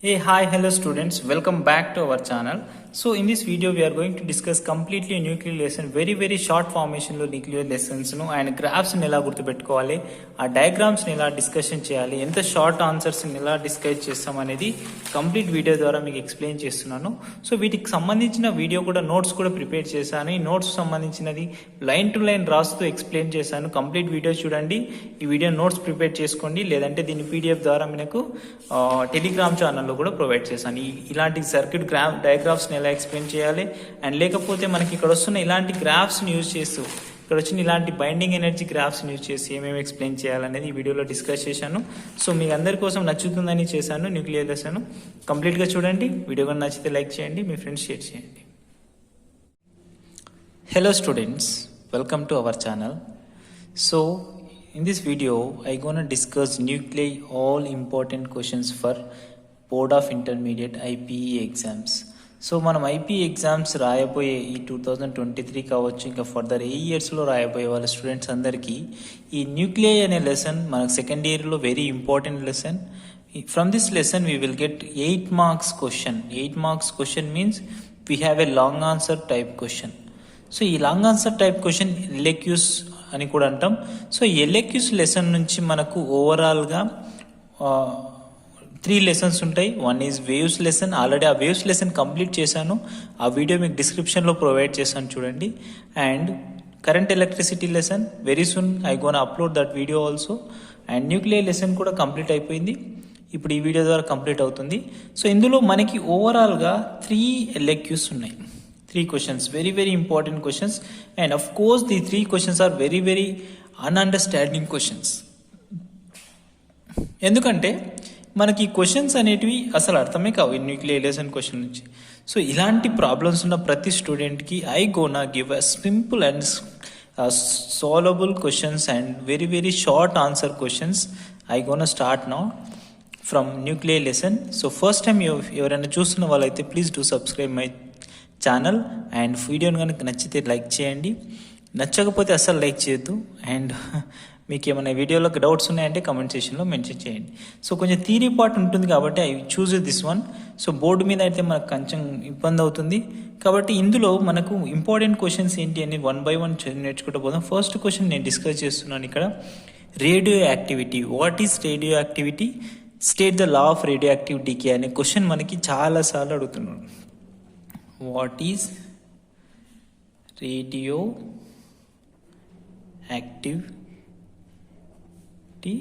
Hey, hi, hello students. Welcome back to our channel. So in this video we are going to discuss completely nuclear lesson, very short formation లో nuclear lessons ను and graphs ని ఎలా గుర్తుపెట్టుకోవాలి, ఆ diagrams ని ఎలా discussion చేయాలి, ఎంత షార్ట్ ఆన్సర్స్ ని ఎలా డిస్కస్ చేస్తాం అనేది కంప్లీట్ వీడియో ద్వారా మీకు ఎక్స్ప్లెయిన్ చేస్తున్నాను. సో వీటికి సంబంధించిన వీడియో కూడా నోట్స్ కూడా ప్రిపేర్ చేశాను. ఈ నోట్స్ సంబంధించినది లైన్ టు లైన్ రాస్తూ ఎక్స్ప్లెయిన్ చేశాను. కంప్లీట్ వీడియో చూడండి, ఈ వీడియో నోట్స్ ప్రిపేర్ చేసుకోండి, లేదంటే దీన్ని పీడిఎఫ్ ద్వారా మీకు టెలిగ్రామ్ ఛానల్లో కూడా ప్రొవైడ్ చేశాను. ఇలాంటి సర్క్యూట్ డయాగ్రాఫ్స్ ని ఎలా ఎక్స్ప్లెయిన్ చేయాలి అండ్ లేకపోతే మనకి ఇక్కడ వస్తున్న ఇలాంటి గ్రాఫ్స్ ని యూజ్ చేస్తూ ఇక్కడ వచ్చిన ఇలాంటి బైండింగ్ ఎనర్జీ గ్రాఫ్స్ ని యూజ్ చేసి ఏమేమి ఎక్స్ప్లెయిన్ చేయాలనేది ఈ వీడియోలో డిస్కస్ చేశాను. సో మీ అందరి కోసం నచ్చుతుందని చేశాను. న్యూక్లియర్ లెసన్ కంప్లీట్ గా చూడండి. వీడియో కానీ నచ్చితే లైక్ చేయండి, మీ ఫ్రెండ్స్ షేర్ చేయండి. Hello students, welcome to our channel. So in this video I gonna discuss nuclei all important questions for Board of Intermediate IPE exams. So మనం IP exams రాయబోయే ఈ 2023 కావచ్చు, ఇంకా ఫర్దర్ ఏ ఇయర్స్లో రాయబోయే వాళ్ళ స్టూడెంట్స్ అందరికీ ఈ న్యూక్లియై అనే లెసన్ మనకు సెకండ్ ఇయర్లో very important lesson. From this lesson we will get 8 marks question. 8 marks question means we have a long answer type question. So ఈ long answer type question LAQs అని కూడా అంటాం. So ఈ LAQs lesson నుంచి మనకు ఓవరాల్గా 3 lessons ఉంటాయి. One is waves lesson. Already ఆ వేవ్స్ లెసన్ కంప్లీట్ చేశాను, ఆ వీడియో మీకు డిస్క్రిప్షన్లో ప్రొవైడ్ చేశాను చూడండి. And current electricity lesson very soon I gonna upload that video also. And nuclear lesson కూడా కంప్లీట్ అయిపోయింది, ఇప్పుడు ఈ వీడియో ద్వారా కంప్లీట్ అవుతుంది. సో ఇందులో మనకి ఓవరాల్గా 3 ఎల్ఏక్యూస్ ఉన్నాయి. 3 questions, very important questions, and of course the 3 questions are very ununderstanding questions. ఎందుకంటే మనకి క్వశ్చన్స్ అనేటివి అసలు అర్థమే కావు న్యూక్లియర్ లెసన్ క్వశ్చన్ నుంచి. సో ఇలాంటి ప్రాబ్లమ్స్ ఉన్న ప్రతి స్టూడెంట్కి I gonna give a simple and solvable questions and very short answer questions. I gonna start now from nuclear lesson. So first time ఎవరైనా చూస్తున్న వాళ్ళైతే please do subscribe my channel and వీడియోని కనుక నచ్చితే లైక్ చేయండి, నచ్చకపోతే అస్సలు లైక్ చేయొద్దు. అండ్ మీకు ఏమైనా వీడియోలోకి డౌట్స్ ఉన్నాయంటే కమెంట్ సెక్షన్లో మెన్షన్ చేయండి. సో కొంచెం థియరీ పార్ట్ ఉంటుంది కాబట్టి I choose this one. So board మీద అయితే మనకు కొంచెం ఇబ్బంది అవుతుంది కాబట్టి ఇందులో మనకు ఇంపార్టెంట్ క్వశ్చన్స్ ఏంటి అని 1 by 1 నేర్చుకుంటూ పోదాం. ఫస్ట్ క్వశ్చన్ నేను డిస్కస్ చేస్తున్నాను ఇక్కడ. Radioactivity. What is radioactivity? State the law of radioactive decay అనే క్వశ్చన్ మనకి చాలాసార్లు అడుగుతున్నాడు. What is radioactivity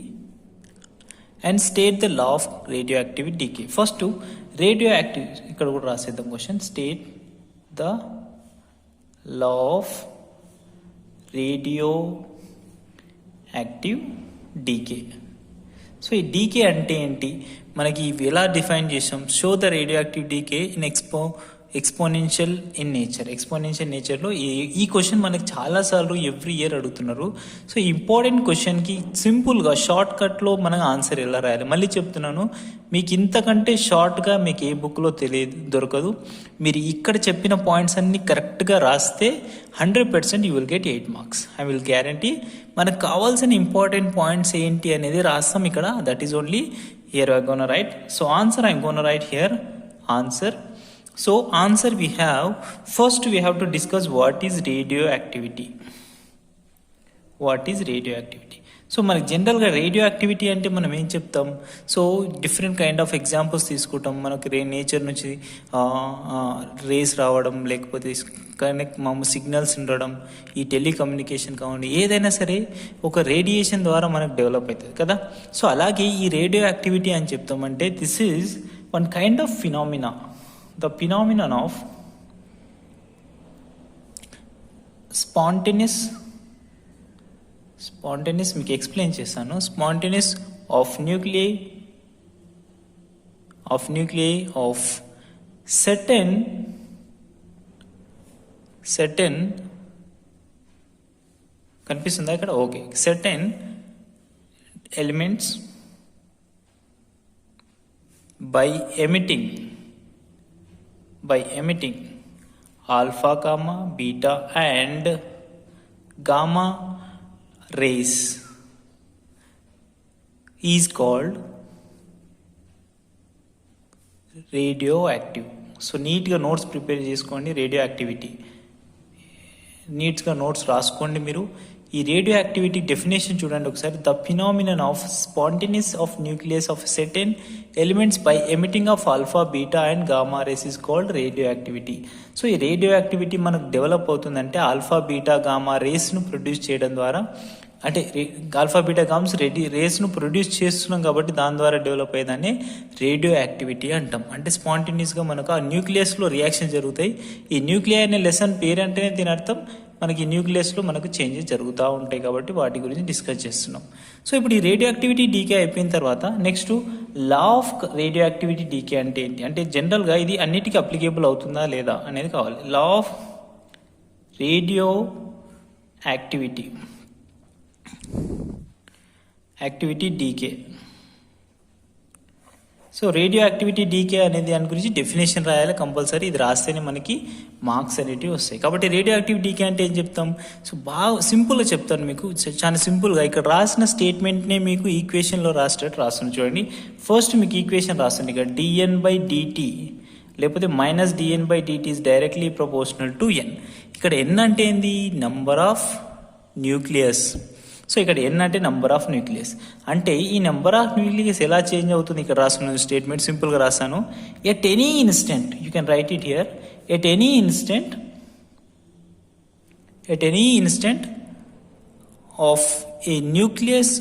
and state the law of radioactivity decay. First radioactive ఇక్కడ కూడా రాసేద్దాం question. State the law of radioactive decay. So ఈ decay అంటే ఏంటి, మనకి ఇవి ఎలా డిఫైన్ చేసాం? Show the radioactive decay in exponential in nature. Exponential నేచర్లో ఈ క్వశ్చన్ మనకి చాలాసార్లు ఎవ్రీ ఇయర్ అడుగుతున్నారు. సో ఇంపార్టెంట్ క్వశ్చన్కి సింపుల్గా షార్ట్ కట్లో మనం ఆన్సర్ ఎలా రాయాలి మళ్ళీ చెప్తున్నాను. మీకు ఇంతకంటే షార్ట్గా మీకు ఏ బుక్లో దొరకదు. మీరు ఇక్కడ చెప్పిన పాయింట్స్ అన్ని కరెక్ట్గా రాస్తే 100% you will get 8 marks. I will guarantee. మనకు కావాల్సిన ఇంపార్టెంట్ పాయింట్స్ ఏంటి అనేది రాస్తాం ఇక్కడ. That is only here I gonna right. So answer I gonna right here answer. So answer we have, first we have to discuss what is radioactivity. What is radioactivity? So మనకి జనరల్గా radio activity అంటే మనం ఏం చెప్తాం? So different kind of examples తీసుకుంటాం. మనకి nature నుంచి race రావడం, లేకపోతే సిగ్నల్స్ ఉండడం, ఈ టెలికమ్యూనికేషన్ కావండి, ఏదైనా సరే ఒక రేడియేషన్ ద్వారా మనకు డెవలప్ అవుతుంది కదా. సో అలాగే ఈ రేడియో యాక్టివిటీ అని చెప్తామంటే this is one kind of phenomena. The phenomenon of spontaneous మీకు ఎక్స్ప్లెయిన్ చేస్తాను. Spontaneous of nuclei of certain కనిపిస్తుందా ఇక్కడ? Okay. certain elements by emitting alpha, gamma, beta and gamma rays is called radio active. So నీట్గా notes prepare చేసుకోండి. Radio activity నీట్గా notes రాసుకోండి మీరు. ఈ రేడియో యాక్టివిటీ డెఫినేషన్ చూడండి ఒకసారి. The phenomenon of spontaneous of nucleus of certain elements by emitting of alpha beta and gamma rays is called radio activity. So ఈ radio activity మనకు develop అవుతుందంటే alpha beta gamma రేస్ను produce చేయడం ద్వారా, అంటే alpha beta గామ్స్ రేస్ను produce చేస్తున్నాం కాబట్టి దాని ద్వారా డెవలప్ అయ్యేదాన్ని రేడియో యాక్టివిటీ అంటాం. అంటే స్పాంటేనియస్గా మనకు ఆ న్యూక్లియస్లో రియాక్షన్ జరుగుతాయి. ఈ న్యూక్లియర్ అనే లెసన్ పేరంటేనే దీని అర్థం మనకి న్యూక్లియస్లో మనకు చేంజెస్ జరుగుతూ ఉంటాయి కాబట్టి వాటి గురించి డిస్కస్ చేస్తున్నాం. సో ఇప్పుడు ఈ రేడియో యాక్టివిటీ డీకే అయిపోయిన తర్వాత next law of radioactivity decay అంటే ఏంటి అంటే జనరల్గా ఇది అన్నిటికీ అప్లికేబుల్ అవుతుందా లేదా అనేది కావాలి. Law of radioactivity decay. So radioactivity decay అనేది దాని గురించి డెఫినేషన్ రాయాలి కంపల్సరీ. ఇది రాస్తేనే మనకి మార్క్స్ అనేటివి వస్తాయి. కాబట్టి రేడియో యాక్టివ్ డీకే అంటే ఏం చెప్తాం? సో బాగా సింపుల్గా చెప్తాను మీకు, చాలా సింపుల్గా. ఇక్కడ రాసిన స్టేట్మెంట్నే మీకు ఈక్వేషన్లో రాసేటట్టు రాస్తుంది చూడండి. ఫస్ట్ మీకు ఈక్వేషన్ రాస్తుంది ఇక్కడ dN/dt లేకపోతే -dN/dt is directly proportional to n. ఇక్కడ n అంటే ఏంది? Number of nucleus. సో ఇక్కడ n అంటే నంబర్ ఆఫ్ న్యూక్లియస్. అంటే ఈ నెంబర్ ఆఫ్ న్యూక్లియస్ ఎలా చేంజ్ అవుతుంది? ఇక్కడ రాసిన స్టేట్మెంట్ సింపుల్గా రాస్తాను. At any instant, you can write it here, at any instant of A nucleus,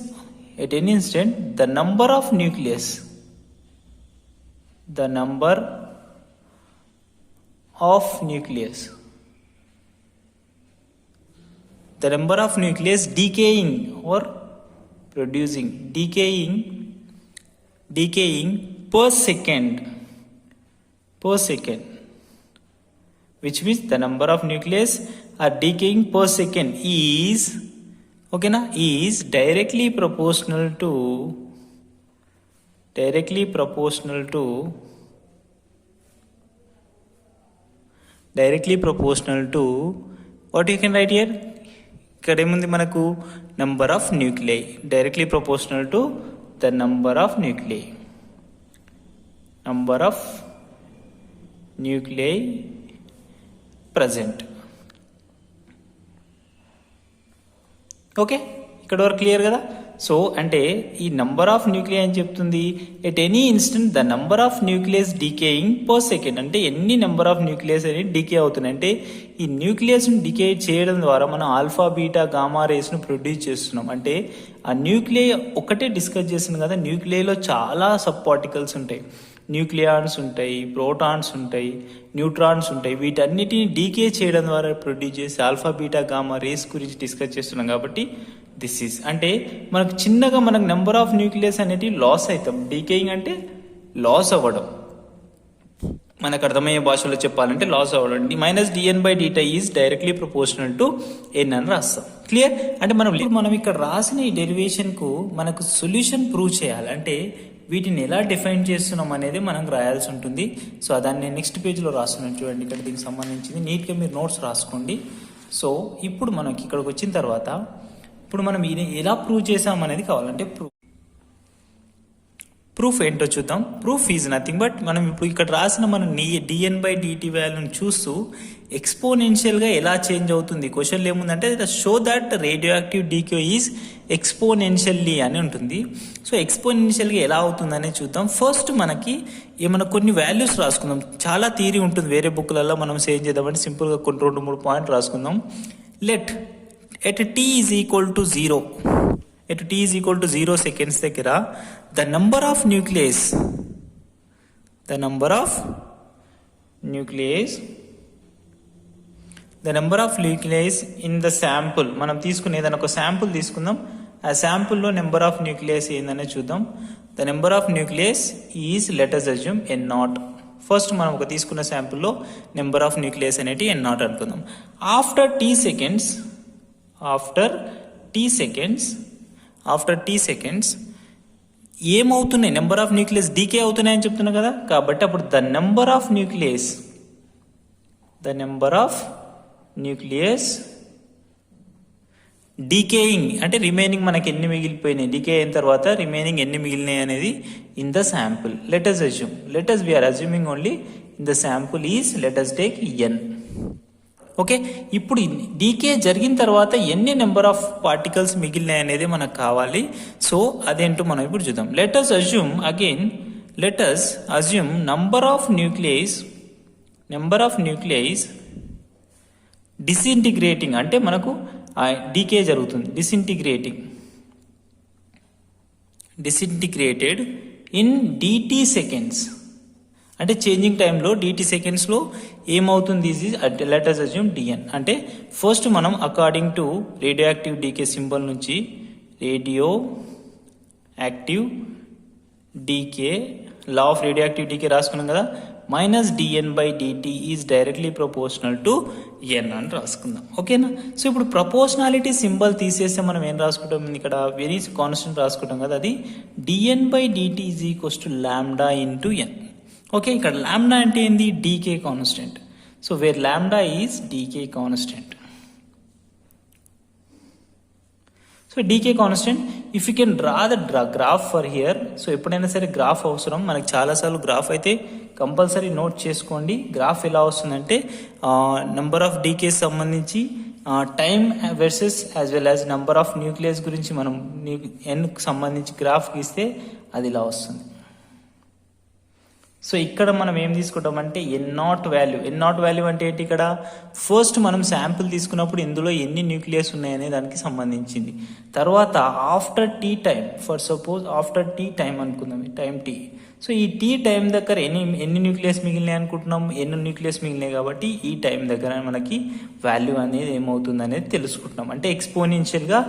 at any instant the number of nucleus decaying or producing, decaying per second, which means the number of nucleus are decaying per second is, okay na, is directly proportional to what you can write here. ఇక్కడ ఏముంది మనకు? Number of nuclei, directly proportional to the number of nuclei present. Okay, ఇక్కడ వరకు clear కదా? So అంటే ఈ number of nuclei అని చెప్తుంది. At any instant the number of nucleus decaying per second, అంటే ఎన్ని నెంబర్ ఆఫ్ న్యూక్లియస్ అనేది డీకే అవుతున్నాయి. అంటే ఈ న్యూక్లియస్ను డికే చేయడం ద్వారా మనం ఆల్ఫా బీటా గామా రేస్ను ప్రొడ్యూస్ చేస్తున్నాం. అంటే ఆ న్యూక్లియై ఒకటే డిస్కస్ చేస్తున్నాం కదా, న్యూక్లియైలో చాలా సబ్ పార్టికల్స్ ఉంటాయి. న్యూక్లియాన్స్ ఉంటాయి, ప్రోటాన్స్ ఉంటాయి, న్యూట్రాన్స్ ఉంటాయి. వీటన్నిటిని డీకే చేయడం ద్వారా ప్రొడ్యూస్ చేసి ఆల్ఫా బీటా గామా రేస్ గురించి డిస్కస్ చేస్తున్నాం. కాబట్టి దిస్ ఈజ్, అంటే మనకు చిన్నగా మనకు నెంబర్ ఆఫ్ న్యూక్లియస్ అనేది లాస్ అవుతాం. డీకేయింగ్ అంటే లాస్ అవ్వడం, మనకు అర్థమయ్యే భాషలో చెప్పాలంటే లాస్ అవ్వడం. -dN/dt is directly proportional to n అని రాస్తాం. క్లియర్? అంటే మనం ఇక్కడ రాసిన ఈ డెరివేషన్కు మనకు సొల్యూషన్ ప్రూవ్ చేయాలి. అంటే వీటిని ఎలా డిఫైన్ చేస్తున్నాం అనేది మనం రాయాల్సి ఉంటుంది. సో దాన్ని నేను నెక్స్ట్ పేజ్లో రాస్తున్నాను చూడండి. ఇక్కడ దీనికి సంబంధించింది నీట్గా మీరు నోట్స్ రాసుకోండి. సో ఇప్పుడు మనకి ఇక్కడికి వచ్చిన తర్వాత ఇప్పుడు మనం ఎలా ప్రూవ్ చేసామనేది కావాలంటే ప్రూఫ్ ఏంటో చూద్దాం. ప్రూఫ్ ఈజ్ నథింగ్ బట్ మనం ఇప్పుడు ఇక్కడ రాసిన మనం dN/dt వాల్యూని చూస్తూ ఎక్స్పోనెన్షియల్గా ఎలా చేంజ్ అవుతుంది. క్వశ్చన్లో ఏముందంటే show that radioactive decay is exponentially అని ఉంటుంది. సో ఎక్స్పోనెన్షియల్గా ఎలా అవుతుందనే చూద్దాం. ఫస్ట్ మనకి ఏమైనా కొన్ని వాల్యూస్ రాసుకుందాం. చాలా థియరీ ఉంటుంది వేరే బుక్లలో, మనం సేవ్ చేద్దామంటే సింపుల్గా కొన్ని 2-3 పాయింట్లు రాసుకుందాం. Let at t is equal to 0, at t is equal to 0 seconds దగ్గర the number of nucleus in the sample, మనం తీసుకునే ఏదైనా ఒక శాంపుల్ తీసుకుందాం. ఆ శాంపుల్లో నెంబర్ ఆఫ్ న్యూక్లియస్ ఏందనే చూద్దాం. The number of nucleus is let us assume n0. First మనం ఒక తీసుకున్న శాంపుల్లో నెంబర్ ఆఫ్ న్యూక్లియస్ అనేటి n0 అనుకుందాం. ఆఫ్టర్ t సెకండ్స్ ఏమవుతున్నాయి? నెంబర్ ఆఫ్ న్యూక్లియస్ డీకే అవుతున్నాయి అని చెప్తున్నా కదా. కాబట్టి అప్పుడు the number of nucleus decaying అంటే రిమైనింగ్ మనకి ఎన్ని మిగిలిపోయినాయి, డీకే అయిన తర్వాత రిమైనింగ్ ఎన్ని మిగిలినాయి అనేది in the sample. Let's assume, let's we're assuming only in the sample is let's take N. Okay, ఇప్పుడు డీకే జరిగిన తర్వాత ఎన్ని నెంబర్ ఆఫ్ పార్టికల్స్ మిగిలినాయి అనేది మనకు కావాలి. సో అదేంటో మనం ఇప్పుడు చూద్దాం. Let us assume again, let us assume number of nucleus disintegrating అంటే మనకు డీకే జరుగుతుంది. డిసింటిగ్రేటెడ్ ఇన్ డిటి సెకండ్స్ అంటే చేంజింగ్ టైంలో డిటి సెకండ్స్లో ఏమవుతుంది, ఇది లెటస్ అజ్యూమ్ డిఎన్. అంటే ఫస్ట్ మనం according to radioactive decay symbol నుంచి radioactive decay law of radioactive decay రాసుకున్నాం కదా, -dn/dt is directly proportional to n అని రాసుకుందాం. ఓకేనా. సో ఇప్పుడు ప్రపోర్షనాలిటీ సింబల్ తీసేస్తే మనం ఏం రాసుకుంటాం, ఇక్కడ వెరీ కాన్స్టెంట్ రాసుకుంటాం కదా, అది dn/dt is equals to lambda into N. Okay, ఇక్కడ లాంబ్డా అంటే ఏంది, decay constant. So where lambda is decay constant. So decay constant. If you can draw the graph for here. So ఎప్పుడైనా సరే graph అవసరం మనకి, చాలాసార్లు గ్రాఫ్ అయితే compulsory note చేసుకోండి. గ్రాఫ్ ఎలా వస్తుందంటే నెంబర్ ఆఫ్ డీకేస్ సంబంధించి time versus as well as number of nucleus గురించి మనం ఎన్కి సంబంధించి గ్రాఫ్ గీస్తే అది ఇలా వస్తుంది. సో ఇక్కడ మనం ఏం తీసుకుంటామంటే ఎన్ నాట్ వాల్యూ అంటే ఏంటి, ఇక్కడ ఫస్ట్ మనం శాంపుల్ తీసుకున్నప్పుడు ఇందులో ఎన్ని న్యూక్లియస్ ఉన్నాయనే దానికి సంబంధించింది. తర్వాత after T time, for suppose after T time అనుకుందాం, టైం టీ. సో ఈ టీ టైం దగ్గర ఎన్ని న్యూక్లియస్ మిగిలినాయి అనుకుంటున్నాం, ఎన్ని న్యూక్లియస్ మిగిలినాయి కాబట్టి ఈ టైం దగ్గర మనకి వాల్యూ అనేది ఏమవుతుంది అనేది తెలుసుకుంటున్నాం. అంటే ఎక్స్పోనెన్షియల్గా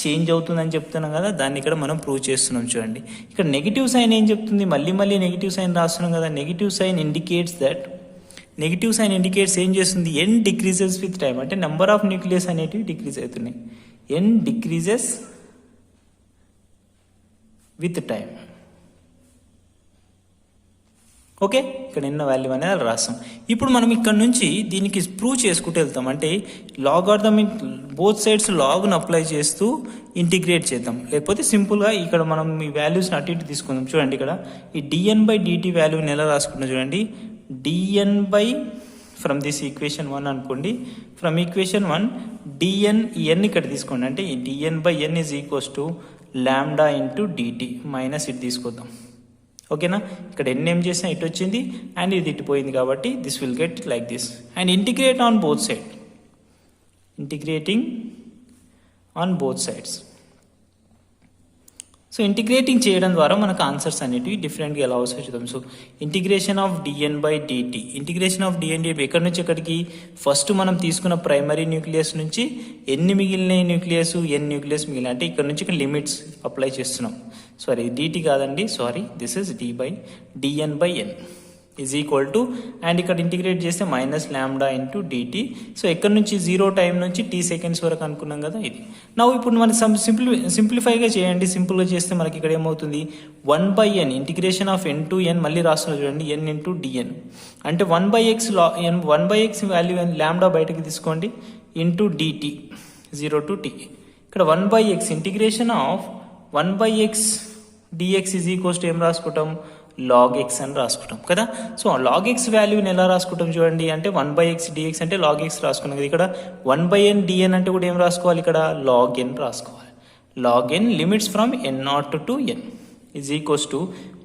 చేంజ్ అవుతుందని చెప్తున్నాం కదా, దాన్ని ఇక్కడ మనం ప్రూవ్ చేస్తున్నాం. చూడండి ఇక్కడ నెగిటివ్ సైన్ ఏం చెప్తుంది, మళ్ళీ నెగిటివ్ సైన్ రాస్తున్నాం కదా. నెగిటివ్ సైన్ ఇండికేట్స్ ఏం చేస్తుంది, ఎన్ డిక్రీజెస్ విత్ టైం. అంటే నెంబర్ ఆఫ్ న్యూక్లియస్ అనేటివి డిక్రీజ్ అవుతున్నాయి. ఎన్ డిక్రీజెస్ విత్ టైం. ఓకే, ఇక్కడ ఎన్న వాల్యూ అనేది అలా రాస్తాం. ఇప్పుడు మనం ఇక్కడ నుంచి దీనికి ప్రూవ్ చేసుకుంటూ వెళ్తాం. అంటే లాగార్థమిక్ బోత్ సైడ్స్ లాగ్ను అప్లై చేస్తూ ఇంటిగ్రేట్ చేద్దాం. లేకపోతే సింపుల్గా ఇక్కడ మనం ఈ వాల్యూస్ని అటు ఇటు తీసుకుందాం. చూడండి ఇక్కడ ఈ dn/dt వాల్యూని ఎలా రాసుకుంటాం చూడండి. dn ఫ్రమ్ దిస్ ఈక్వేషన్ 1 అనుకోండి. ఫ్రమ్ ఈక్వేషన్ 1 dn n ఇక్కడ తీసుకోండి. అంటే ఈ dn/n is equals to lambda into dt minus ఇటు తీసుకొద్దాం. ఓకేనా, ఇక్కడ ఎన్ని ఏం చేసినా ఇటు వచ్చింది అండ్ ఇది ఇటు పోయింది కాబట్టి this will get like this. And integrating on both sides. So integrating చేయడం ద్వారా మనకు ఆన్సర్స్ అనేటివి డిఫరెంట్గా ఎలా వస్తాయో చూద్దాం. సో ఇంటిగ్రేషన్ ఆఫ్ dn/dt, ఎక్కడి నుంచి ఎక్కడికి, ఫస్ట్ మనం తీసుకున్న ప్రైమరీ న్యూక్లియస్ నుంచి ఎన్ని మిగిలినాయి న్యూక్లియస్, ఎన్ని న్యూక్లియస్ మిగిలిన, అంటే ఇక్కడ నుంచి ఇక్కడ లిమిట్స్ అప్లై చేస్తున్నాం. సారీ dt కాదండి, this is dn/n is equal to, and ఇక్కడ ఇంటిగ్రేట్ చేస్తే minus lambda into dt. So ఎక్కడి నుంచి 0 టైం నుంచి t సెకండ్స్ వరకు అనుకున్నాం కదా ఇది. నా ఇప్పుడు మనం సింప్లిఫైగా చేయండి. సింపుల్గా చేస్తే మనకి ఇక్కడ ఏమవుతుంది, 1/n integration of n to n మళ్ళీ రాస్తున్నా చూడండి, n ఇంటూ dn. అంటే 1/x వాల్యూ లాంబ్డా బయటకు తీసుకోండి ఇంటూ dt 0 టు t. ఇక్కడ 1/x integration of 1/x dx is equals to ఏం రాసుకుంటాం, log x అని రాసుకుంటాం కదా. సో log x వాల్యూని ఎలా రాసుకుంటాం చూడండి, అంటే 1/x dx అంటే log x రాసుకున్నాం కదా. ఇక్కడ 1/n dn అంటే కూడా ఏం రాసుకోవాలి, ఇక్కడ log n రాసుకోవాలి. log n limits from n0 to n is equals to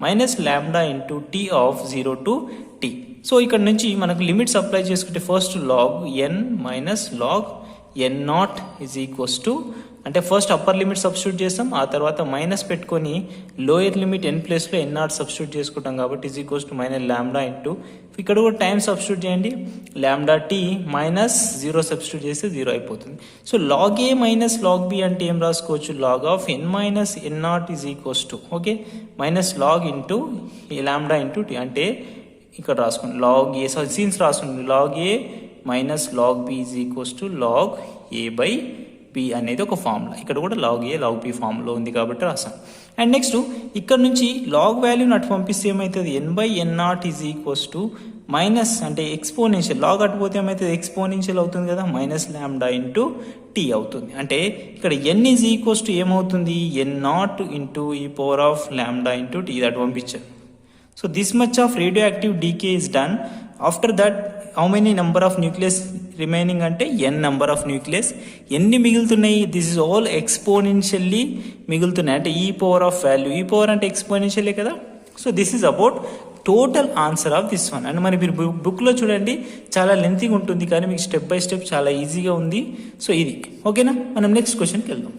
minus lambda into t of 0 to t. So ఇక్కడ నుంచి మనకు లిమిట్స్ అప్లై చేసుకుంటే first log n minus log n0 is equals to, అంటే first upper limit substitute చేస్తాం, ఆ తర్వాత minus పెట్టుకొని lower limit n ప్లేస్లో n0 సబ్స్టిట్యూట్ చేసుకుంటాం కాబట్టి is equals to minus lambda into, ఇక్కడ కూడా టైం సబ్స్టిట్యూట్ చేయండి, లాంబ్డా t మైనస్ 0 సబ్స్టిట్యూట్ చేస్తే 0 అయిపోతుంది. So log a minus log b అంటే ఏం రాసుకోవచ్చు, log of n minus n0 is equals to, okay, minus log into lambda into t. అంటే ఇక్కడ రాసుకోండి log a, సీన్స్ రాసుకోండి, log a minus log b is equals to log a by b అనేది ఒక formula. ఇక్కడ కూడా log a log b formula ఉంది కాబట్టి రాసాం. అండ్ నెక్స్ట్ ఇక్కడ నుంచి లాగ్ వాల్యూని అటు పంపిస్తే ఏమవుతుంది, n/n0 is equals to minus అంటే ఎక్స్పోనెన్షియల్, లాగ్ అటుపోతే ఏమైతుంది, ఎక్స్పోనెన్షియల్ అవుతుంది కదా, మైనస్ ల్యాండా ఇంటూ టీ అవుతుంది. అంటే ఇక్కడ ఎన్ ఈజ్ ఈక్వల్స్ టు ఏమవుతుంది, n naught into e power of lambda into t, that పంపించారు. So this much of radioactive decay is done. After that how many number of nucleus remaining అంటే n number of nucleus. ఎన్ని మిగులుతున్నాయి, this is all exponentially మిగులుతున్నాయి. అంటే e power of value, e power అంటే ఎక్స్పోనెన్షియలే కదా. So this is about total answer of this one. And మరి మీరు బుక్లో చూడండి చాలా లెంతీగా ఉంటుంది, కానీ మీకు స్టెప్ బై స్టెప్ చాలా ఈజీగా ఉంది. సో ఇది ఓకేనా. మనం నెక్స్ట్ క్వశ్చన్కి వెళ్దాం.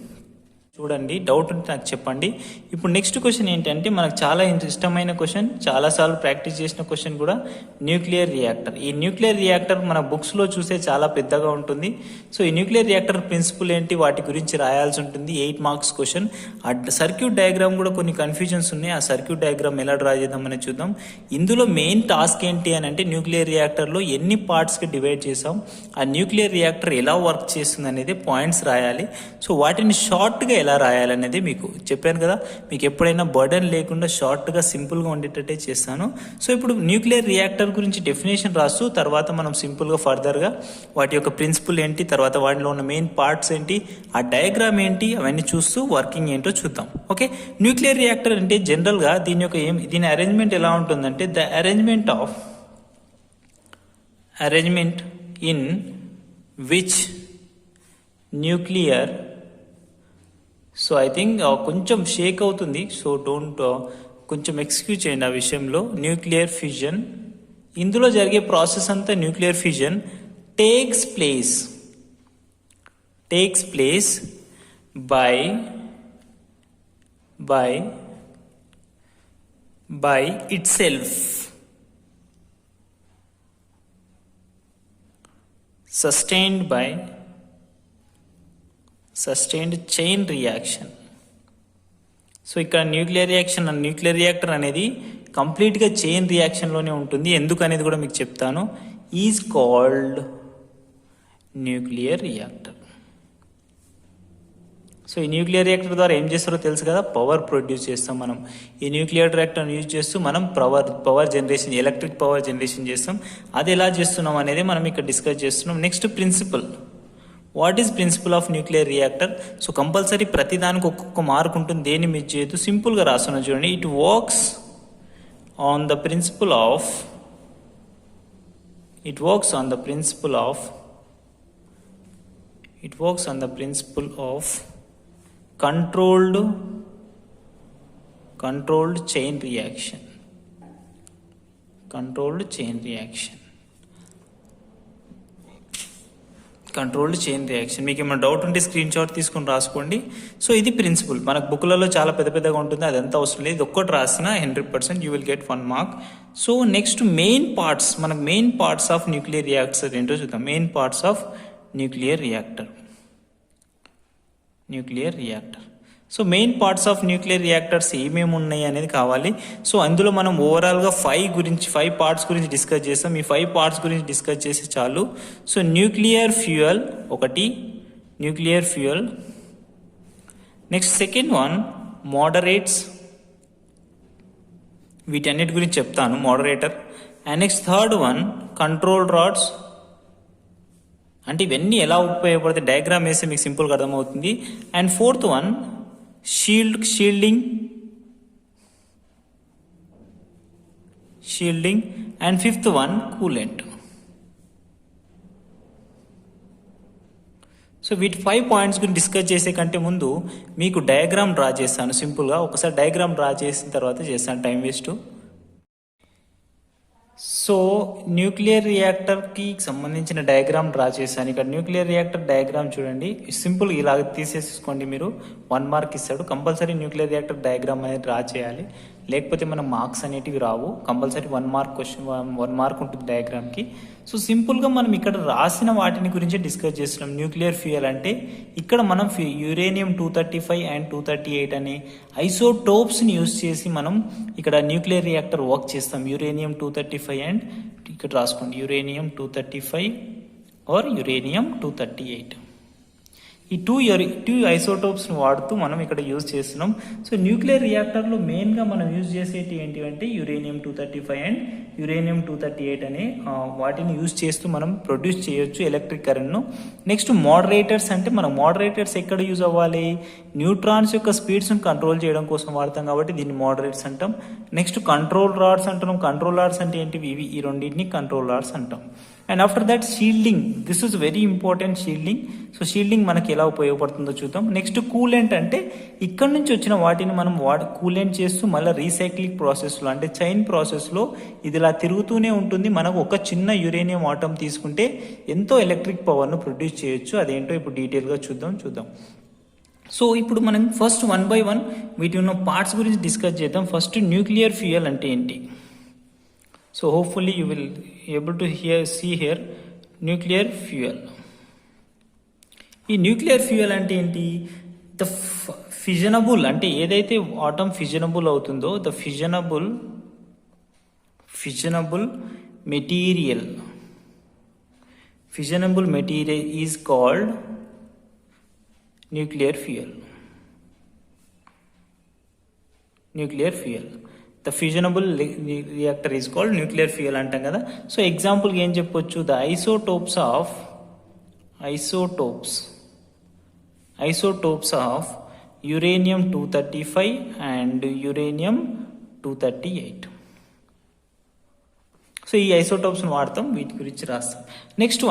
చూడండి, డౌట్ ఉంటే నాకు చెప్పండి. ఇప్పుడు నెక్స్ట్ క్వశ్చన్ ఏంటంటే మనకు చాలా ఇష్టమైన క్వశ్చన్, చాలాసార్లు ప్రాక్టీస్ చేసిన క్వశ్చన్ కూడా, న్యూక్లియర్ రియాక్టర్. ఈ న్యూక్లియర్ రియాక్టర్ మన బుక్స్లో చూసే చాలా పెద్దగా ఉంటుంది. సో ఈ న్యూక్లియర్ రియాక్టర్ ప్రిన్సిపల్ ఏంటి, వాటి గురించి రాయాల్సి ఉంటుంది. 8 మార్క్స్ క్వశ్చన్. ఆ సర్క్యూట్ డయాగ్రామ్ కూడా కొన్ని కన్ఫ్యూజన్స్ ఉన్నాయి. ఆ సర్క్యూట్ డయాగ్రామ్ ఎలా డ్రా చేద్దామని చూద్దాం. ఇందులో మెయిన్ టాస్క్ ఏంటి అని అంటే న్యూక్లియర్ రియాక్టర్లో ఎన్ని పార్ట్స్కి డివైడ్ చేసాం, ఆ న్యూక్లియర్ రియాక్టర్ ఎలా వర్క్ చేస్తుంది అనేది పాయింట్స్ రాయాలి. సో వాటిని షార్ట్గా ఎలా రాయాలనేది మీకు చెప్పాను కదా. మీకు ఎప్పుడైనా బర్డెన్ లేకుండా షార్ట్గా సింపుల్గా ఉండేటట్టే చేస్తాను. సో ఇప్పుడు న్యూక్లియర్ రియాక్టర్ గురించి డెఫినేషన్ రాస్తూ తర్వాత మనం సింపుల్గా ఫర్దర్గా వాటి యొక్క ప్రిన్సిపల్ ఏంటి, తర్వాత వాటిలో ఉన్న మెయిన్ పార్ట్స్ ఏంటి, ఆ డయాగ్రామ్ ఏంటి, అవన్నీ చూస్తూ వర్కింగ్ ఏంటో చూద్దాం. ఓకే, న్యూక్లియర్ రియాక్టర్ అంటే జనరల్గా దీని అరేంజ్మెంట్ ఎలా ఉంటుందంటే, the arrangement in which nuclear, so I think కొంచెం షేక్ అవుతుంది, సో డోంట్ కొంచెం ఎక్స్క్యూజ్ చేయండి ఆ విషయంలో. న్యూక్లియర్ ఫ్యూజన్, ఇందులో జరిగే ప్రాసెస్ అంతా nuclear fusion takes place by itself, sustained chain reaction. So ఇక్కడ న్యూక్లియర్ రియాక్టర్ అనేది కంప్లీట్గా చైన్ రియాక్షన్లోనే ఉంటుంది. ఎందుకు అనేది కూడా మీకు చెప్తాను. Is called nuclear reactor. So ఈ న్యూక్లియర్ రియాక్టర్ ద్వారా ఏం చేస్తారో తెలుసు కదా, పవర్ ప్రొడ్యూస్ చేస్తాం మనం. ఈ న్యూక్లియర్ రియాక్టర్ని యూజ్ చేస్తూ మనం power generation, electric power generation చేస్తాం. అది ఎలా చేస్తున్నాం అనేది మనం ఇక్కడ డిస్కస్ చేస్తున్నాం. Next principle, what is principle of nuclear reactor. So compulsory ప్రతి దానికి ఒక్కొక్క మార్క్ ఉంటుంది, దేన్ని మిస్ చేయొద్దు. సింపుల్గా రాస్తున్నాం చూడండి. It works on the principle of controlled chain reaction. Controlled chain reaction. మీకు ఏమైనా డౌట్ ఉంటే స్క్రీన్ షాట్ తీసుకొని రాసుకోండి. సో ఇది ప్రిన్సిపల్. మనకు బుక్లలో చాలా పెద్దగా ఉంటుంది, అదంతా అవసరం లేదు. ఇది ఒక్కటి రాసిన 100% you will get 1 mark. So next main parts of nuclear reactor ఏంటో చూద్దాం. Main parts of nuclear reactor. So main parts of nuclear reactors ఏమేమి ఉన్నాయి అనేది కావాలి. సో అందులో మనం ఓవరాల్గా 5 పార్ట్స్ గురించి డిస్కస్ చేస్తాం. ఈ 5 పార్ట్స్ గురించి డిస్కస్ చేసి చాలు. సో న్యూక్లియర్ ఫ్యూయల్ ఒకటి, నెక్స్ట్ సెకండ్ వన్ మోడరేట్స్, వీటన్నిటి గురించి చెప్తాను, moderator. And next third one control rods. అంటే ఇవన్నీ ఎలా ఉపయోగపడతాయి డయాగ్రామ్ వేస్తే మీకు సింపుల్గా అర్థమవుతుంది. And fourth one shielding. And fifth one coolant. So వీటి 5 పాయింట్స్ గురించి డిస్కస్ చేసే కంటే ముందు మీకు డయాగ్రామ్ డ్రా చేస్తాను సింపుల్గా. ఒకసారి డయాగ్రామ్ డ్రా చేసిన తర్వాత చేస్తాను, టైం వేస్ట్. సో న్యూక్లియర్ రియాక్టర్కి సంబంధించిన డయాగ్రామ్ డ్రా చేశాను. ఇక్కడ న్యూక్లియర్ రియాక్టర్ డయాగ్రామ్ చూడండి, సింపుల్ ఇలా తీసేసుకోండి. మీరు 1 మార్క్ ఇస్తాడు. కంపల్సరీ న్యూక్లియర్ రియాక్టర్ డయాగ్రామ్ అనేది డ్రా చేయాలి, లేకపోతే మన మార్క్స్ అనేటివి రావు. కంపల్సరీ 1 మార్క్ క్వశ్చన్, 1 మార్క్ ఉంటుంది డయాగ్రామ్కి. సో సింపుల్గా మనం ఇక్కడ రాసిన వాటిని గురించి డిస్కస్ చేస్తున్నాం. న్యూక్లియర్ ఫ్యూయల్ అంటే ఇక్కడ మనం యురేనియం 235 అండ్ 238 అనే ఐసోటోప్స్ని యూజ్ చేసి మనం ఇక్కడ న్యూక్లియర్ రియాక్టర్ వర్క్ చేస్తాం. యురేనియం 235 అండ్ ఇక్కడ రాసుకోండి యురేనియం 235 ఆర్ యురేనియం 238. ఈ టూ ఐసోటోప్స్ని వాడుతూ మనం ఇక్కడ యూజ్ చేస్తున్నాం. సో న్యూక్లియర్ రియాక్టర్లో మెయిన్గా మనం యూజ్ చేసేటి ఏంటివంటే uranium-235 అండ్ uranium-238 అనే వాటిని యూజ్ చేస్తూ మనం ప్రొడ్యూస్ చేయొచ్చు ఎలక్ట్రిక్ కరెంట్ను. నెక్స్ట్ మోడరేటర్స్ అంటే మనం మోడరేటర్స్ ఎక్కడ యూజ్ అవ్వాలి, న్యూట్రాన్స్ యొక్క స్పీడ్స్ను కంట్రోల్ చేయడం కోసం వాడతాం కాబట్టి దీన్ని మోడరేటర్స్ అంటాం. నెక్స్ట్ కంట్రోల్ రాడ్స్ అంటున్నాం. కంట్రోల్ రాడ్స్ అంటే ఏంటివి, ఇవి ఈ రెండింటిని కంట్రోల్ రాడ్స్ అంటాం. And after that shielding, this is very important shielding. So shielding మనకి ఎలా ఉపయోగపడుతుందో చూద్దాం. నెక్స్ట్ కూలెంట్ అంటే ఇక్కడ నుంచి వచ్చిన వాటిని మనం కూలెంట్ చేస్తూ మళ్ళీ రీసైక్లింగ్ ప్రాసెస్లో అంటే చైన్ ప్రాసెస్లో ఇది ఇలా తిరుగుతూనే ఉంటుంది. మనకు ఒక చిన్న యురేనియం ఆటం తీసుకుంటే ఎంతో ఎలక్ట్రిక్ పవర్ను ప్రొడ్యూస్ చేయొచ్చు. అదేంటో ఇప్పుడు డీటెయిల్గా చూద్దాం. సో ఇప్పుడు మనం ఫస్ట్ 1 by 1 వీటి ఉన్న పార్ట్స్ గురించి డిస్కస్ చేద్దాం. ఫస్ట్ న్యూక్లియర్ ఫ్యూయల్ అంటే ఏంటి. So hopefully you will able to see here nuclear fuel. ఈ న్యూక్లియర్ ఫ్యూయల్ అంటే ఏంటి, ద ఫిజనబుల్ అంటే ఏదైతే ఆటమ్ ఫిజనబుల్ అవుతుందో the fissionable material is called nuclear fuel. The fusionable reactor is called nuclear fuel అంటాం కదా. సో ఎగ్జాంపుల్గా ఏం చెప్పొచ్చు, the isotopes of uranium-235 and uranium-238. So ఈ ఐసోటోప్స్ని వాడతాం, వీటి గురించి రాస్తాం. Next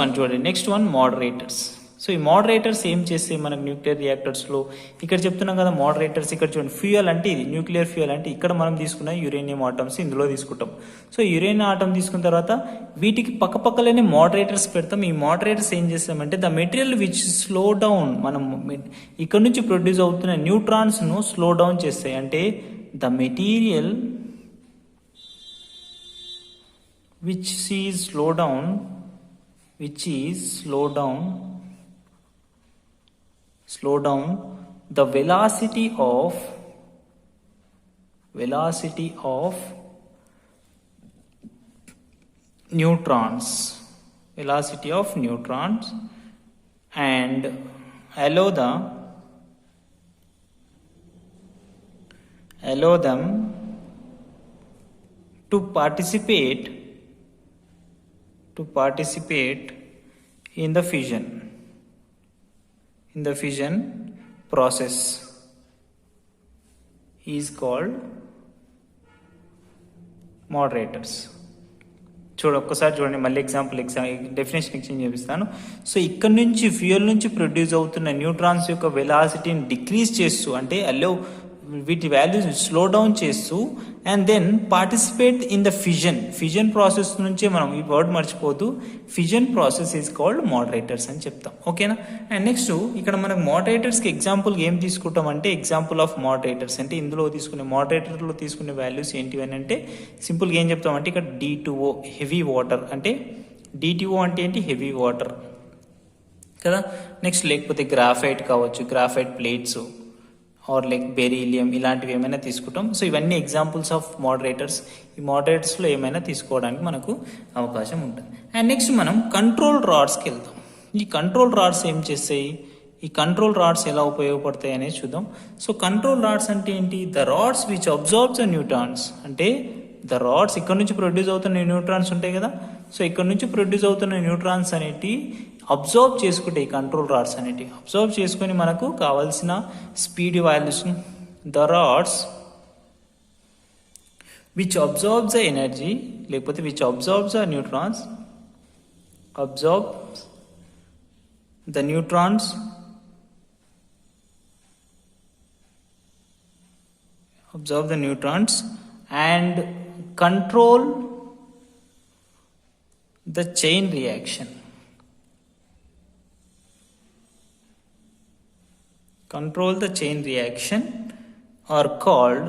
one moderators. సో ఈ మోడరేటర్స్ ఏం చేస్తాయి మనకు న్యూక్లియర్ రియాక్టర్స్లో, ఇక్కడ చెప్తున్నాం కదా మోడరేటర్స్. ఇక్కడ చూడండి, ఫ్యూయల్ అంటే ఇది న్యూక్లియర్ ఫ్యూయల్ అంటే ఇక్కడ మనం తీసుకున్న యురేనియం ఆటమ్స్ ఇందులో తీసుకుంటాం. సో యురేనియం ఆటం తీసుకున్న తర్వాత వీటికి పక్కపక్కలనే మోడరేటర్స్ పెడతాం. ఈ మోడరేటర్స్ ఏం చేస్తామంటే the material which slow down, మనం ఇక్కడ నుంచి ప్రొడ్యూస్ అవుతున్న న్యూట్రాన్స్ను స్లో డౌన్ చేస్తాయి. అంటే the material which is slow down the velocity of neutrons and allow them to participate in the fission process is called moderators. చూడండి మళ్ళీ ఎగ్జాంపుల్ డెఫినేషన్ ఎక్స్చేంజ్ చేపిస్తాను. So ఇక్కడ నుంచి ఫ్యూయల్ నుంచి ప్రొడ్యూస్ అవుతున్న న్యూట్రాన్స్ యొక్క వెలాసిటీని డిక్రీజ్ చేస్తూ అంటే వీటి వాల్యూస్ స్లో డౌన్ చేస్తూ and then participate in the fission process నుంచే మనం ఈ వర్డ్ మర్చిపోతూ fission process is called moderators అని చెప్తాం. ఓకేనా. అండ్ నెక్స్ట్ ఇక్కడ మనకు మోడరేటర్స్కి ఎగ్జాంపుల్ ఏం తీసుకుంటాం అంటే ఎగ్జాంపుల్ ఆఫ్ మోడరేటర్స్ అంటే ఇందులో మోడరేటర్లో తీసుకునే వాల్యూస్ ఏంటివి అని అంటే సింపుల్గా ఏం చెప్తామంటే ఇక్కడ D2O హెవీ వాటర్ అంటే D2O అంటే ఏంటి, హెవీ వాటర్ కదా. నెక్స్ట్ లేకపోతే గ్రాఫైట్ కావచ్చు, graphite plates or like beryllium ఇలాంటివి ఏమైనా తీసుకుంటాం. సో ఇవన్నీ ఎగ్జాంపుల్స్ ఆఫ్ మోడరేటర్స్. ఈ మోడరేటర్స్లో ఏమైనా తీసుకోవడానికి మనకు అవకాశం ఉంటుంది. అండ్ నెక్స్ట్ మనం కంట్రోల్ రాడ్స్కి వెళ్తాం. ఈ కంట్రోల్ రాడ్స్ ఏం చేస్తాయి, ఈ కంట్రోల్ రాడ్స్ ఎలా ఉపయోగపడతాయి అనేది చూద్దాం. సో కంట్రోల్ రాడ్స్ అంటే ఏంటి, the rods which observe the neutrons అంటే ద రాడ్స్ ఇక్కడ నుంచి ప్రొడ్యూస్ అవుతున్న న్యూట్రాన్స్ ఉంటాయి కదా. సో ఇక్కడ నుంచి ప్రొడ్యూస్ అవుతున్న న్యూట్రాన్స్ అనేటి అబ్జర్వ్ చేసుకుంటే ఈ కంట్రోల్ రాడ్స్ అనేటివి అబ్జర్వ్ చేసుకొని మనకు కావాల్సిన speed values, the rods which observes the energy లేకపోతే which observes the neutrons observe the neutrons and control the chain reaction. Control the chain reaction are called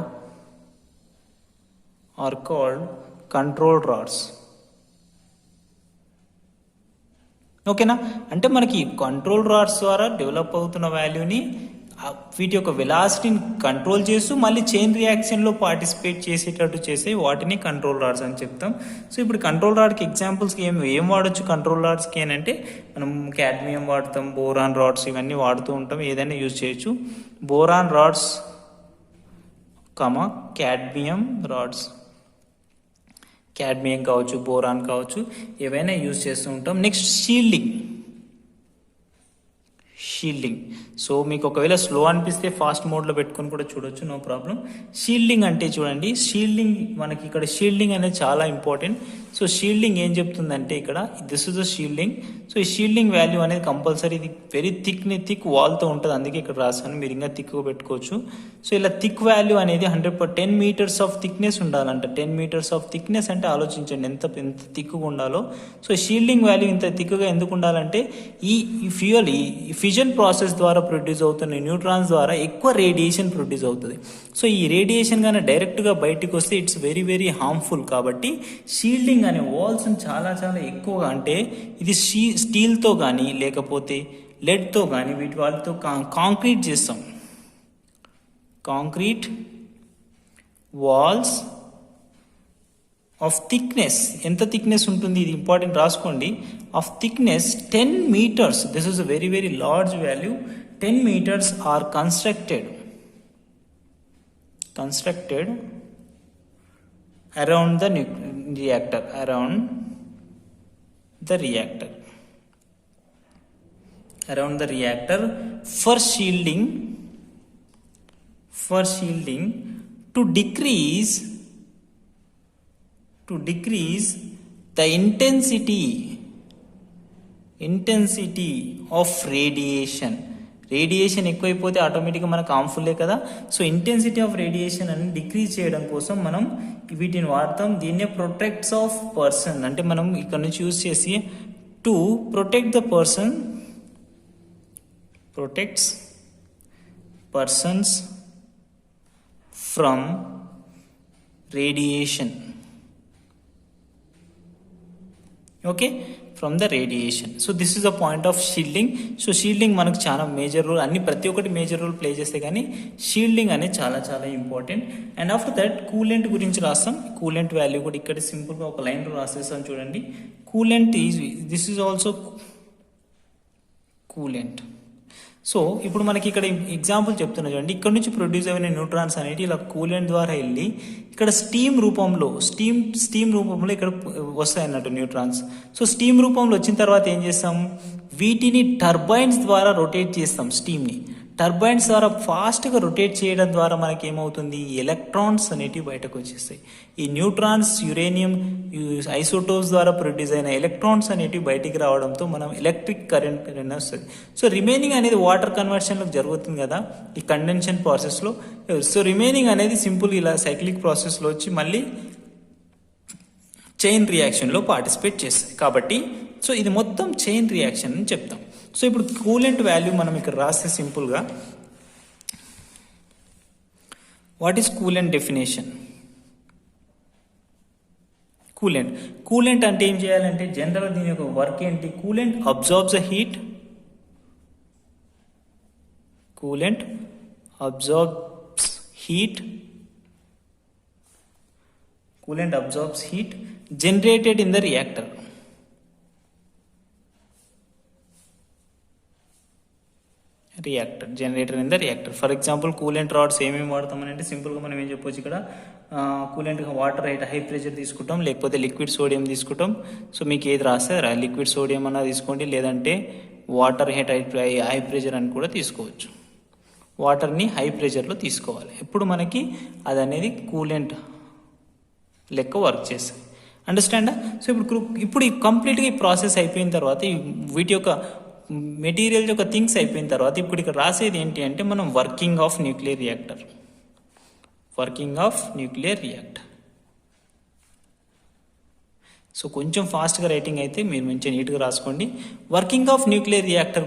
control rods. ఓకేనా. అంటే మనకి control rods ద్వారా develop అవుతున్న వాల్యూని వీటి యొక్క వెలాసిటీని control చేస్తూ మళ్ళీ చైన్ రియాక్షన్లో పార్టిసిపేట్ చేసేటట్టు చేసే వాటిని కంట్రోల్ రాడ్స్ అని చెప్తాం. సో ఇప్పుడు కంట్రోల్ రాడ్కి ఎగ్జాంపుల్స్కి ఏం వాడచ్చు కంట్రోల్ రాడ్స్కి అని అంటే మనం క్యాడ్మియం వాడతాం, బోరాన్ రాడ్స్ ఇవన్నీ వాడుతూ ఉంటాం. ఏదైనా యూజ్ చేయొచ్చు. Boron rods cadmium rods, cadmium కావచ్చు, బోరాన్ కావచ్చు, ఏవైనా యూజ్ చేస్తూ ఉంటాం. Next shielding. సో మీకు ఒకవేళ స్లో అనిపిస్తే ఫాస్ట్ మోడ్లో పెట్టుకొని కూడా చూడొచ్చు, నో ప్రాబ్లం. షీల్డింగ్ అంటే చూడండి, షీల్డింగ్ మనకి ఇక్కడ షీల్డింగ్ అనేది చాలా ఇంపార్టెంట్. సో షీల్డింగ్ ఏం చెప్తుందంటే ఇక్కడ this is the shielding. So ఈ షీల్డింగ్ వాల్యూ అనేది కంపల్సరీ ఇది వెరీ థిక్ వాల్తో ఉంటుంది, అందుకే ఇక్కడ రాసాను, మీరు ఇంకా థిక్గా పెట్టుకోవచ్చు. సో ఇలా థిక్ వాల్యూ అనేది 10 మీటర్స్ ఆఫ్ థిక్నెస్ ఉండాలంట. 10 మీటర్స్ ఆఫ్ థిక్నెస్ అంటే ఆలోచించండి ఎంత థిక్గా ఉండాలో. సో షీల్డింగ్ వాల్యూ ఇంత థిక్గా ఎందుకు ఉండాలంటే ఈ ఫ్యూయల్ ఈ ఫిజన్ ప్రాసెస్ ద్వారా ప్రొడ్యూస్ అవుతున్న న్యూట్రాన్స్ ద్వారా ఎక్కువ రేడియేషన్ ప్రొడ్యూస్ అవుతుంది. సో ఈ రేడియేషన్ కానీ డైరెక్ట్గా బయటికి వస్తే ఇట్స్ వెరీ హార్మ్ఫుల్. కాబట్టి షీల్డింగ్ అనే వాల్స్ చాలా ఎక్కువగా, అంటే ఇది స్టీల్తో కానీ లేకపోతే లెడ్తో కానీ వాటితో కాంక్రీట్ చేస్తాం. కాంక్రీట్ వాల్స్ ఆఫ్ థిక్నెస్, ఎంత థిక్నెస్ ఉంటుంది ఇది ఇంపార్టెంట్ రాసుకోండి. Of thickness 10 meters, this is a very large value. 10 meters are constructed around the reactor for shielding to decrease the intensity of radiation. Radiation ఎక్కువైపోతే ఆటోమేటిక్గా మనకు హార్మ్ఫుల్లే కదా. సో ఇంటెన్సిటీ ఆఫ్ రేడియేషన్ అని డిక్రీజ్ చేయడం కోసం మనం వీటిని వాడతాం. దీన్నే ప్రొటెక్ట్స్ ఆఫ్ పర్సన్, అంటే మనం ఇక్కడ నుంచి యూజ్ చేసి to protect the person, protects persons from radiation. Okay, from the radiation. So this is the point of shielding. So shielding మనకు చాలా మేజర్ రోల్, ప్రతి ఒక్కటి మేజర్ రోల్ ప్లే చేస్తే కానీ షీల్డింగ్ అనేది చాలా important. And after that coolant గురించి రాస్తాం. కూలెంట్ వాల్యూ కూడా ఇక్కడ సింపుల్గా ఒక లైన్లో రాసేస్తాం చూడండి. Coolant this is also coolant. So ఇప్పుడు మనకి ఇక్కడ ఎగ్జాంపుల్ చెప్తున్నా చూడండి. ఇక్కడ నుంచి ప్రొడ్యూస్ అయిన న్యూట్రాన్స్ అనేవి ఇలా కూలెంట్ ద్వారా వెళ్ళి ఇక్కడ స్టీమ్ రూపంలో ఇక్కడ వస్తాయి అన్నట్టు న్యూట్రాన్స్. సో స్టీమ్ రూపంలో వచ్చిన తర్వాత ఏం చేస్తాం, వీటిని టర్బైన్స్ ద్వారా రొటేట్ చేస్తాం. స్టీమ్ని టర్బైన్స్ ద్వారా ఫాస్ట్గా రొటేట్ చేయడం ద్వారా మనకి ఏమవుతుంది, ఎలక్ట్రాన్స్ అనేటివి బయటకు వచ్చేస్తాయి. ఈ న్యూట్రాన్స్ యురేనియం ఐసోటోప్స్ ద్వారా ప్రొడ్యూస్ అయిన ఎలక్ట్రాన్స్ అనేటివి బయటికి రావడంతో మనం ఎలక్ట్రిక్ కరెంట్ వస్తుంది. సో రిమైనింగ్ అనేది వాటర్ కన్వర్షన్లో జరుగుతుంది కదా ఈ కండెన్షన్ ప్రాసెస్లో. సో రిమైనింగ్ అనేది సింపుల్ ఇలా సైక్లిక్ ప్రాసెస్లో వచ్చి మళ్ళీ చైన్ రియాక్షన్లో పార్టిసిపేట్ చేస్తాయి. కాబట్టి సో ఇది మొత్తం చైన్ రియాక్షన్ అని చెప్తాం. సో ఇప్పుడు కూలెంట్ వాల్యూ మనం ఇక్కడ రాస్తే సింపుల్గా, what is coolant definition? Coolant అంటే ఏం చేయాలంటే జనరల్గా దీని యొక్క వర్క్ ఏంటి, coolant absorbs the heat, coolant absorbs heat generated in the reactor. Generated in the reactor. For example, coolant rods ఏమేమి వాడతామనంటే సింపుల్గా మనం ఏం చెప్పొచ్చు, ఇక్కడ కూలెంట్గా వాటర్ హై ప్రెషర్ తీసుకుంటాం, లేకపోతే లిక్విడ్ సోడియం తీసుకుంటాం. సో మీకు ఏది రాస్తే లిక్విడ్ సోడియం అన్నా తీసుకోండి, లేదంటే వాటర్ హీట్ హై ప్రెషర్ అని కూడా తీసుకోవచ్చు. వాటర్ని హై ప్రెషర్లో తీసుకోవాలి. ఎప్పుడు మనకి అది అనేది కూలెంట్ లెక్క వర్క్ చేస్తాయి. అండర్స్టాండా? సో ఇప్పుడు కంప్లీట్గా ఈ ప్రాసెస్ అయిపోయిన తర్వాత వీటి యొక్క మెటీరియల్ యొక్క థింగ్స్ అయిపోయిన తర్వాత ఇప్పుడు ఇక్కడ రాసేది ఏంటి అంటే మనం working of nuclear reactor. So కొంచెం ఫాస్ట్గా రైటింగ్ అయితే మీరు మంచిగా నీట్గా రాసుకోండి. వర్కింగ్ ఆఫ్ న్యూక్లియర్ రియాక్టర్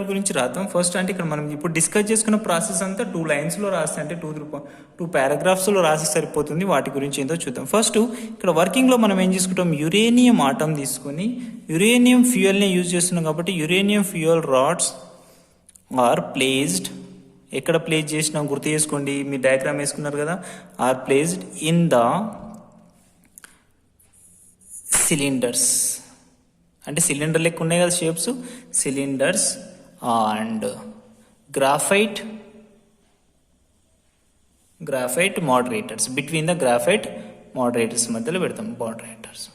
గురించి రాద్దాం. ఫస్ట్ అంటే ఇక్కడ మనం ఇప్పుడు డిస్కస్ చేసుకున్న ప్రాసెస్ అంతా 2 లైన్స్లో రాస్తే, అంటే 2 పారాగ్రాఫ్స్లో రాసి సరిపోతుంది. వాటి గురించి ఏంటో చూద్దాం. ఫస్ట్ ఇక్కడ వర్కింగ్లో మనం ఏం చేసుకుంటాం, యురేనియం ఆటం తీసుకుని యురేనియం ఫ్యూయల్ని యూజ్ చేస్తున్నాం కాబట్టి uranium fuel rods are placed, ఎక్కడ ప్లేస్ చేసినాం గుర్తు చేసుకోండి, మీరు డయాగ్రామ్ వేసుకున్నారు కదా, are placed in the cylinders, అంటే సిలిండర్ లెక్క ఉన్నాయి కదా shapes, cylinders and graphite moderators, between the graphite moderators మధ్యలో పెడతాం మోడరేటర్స్.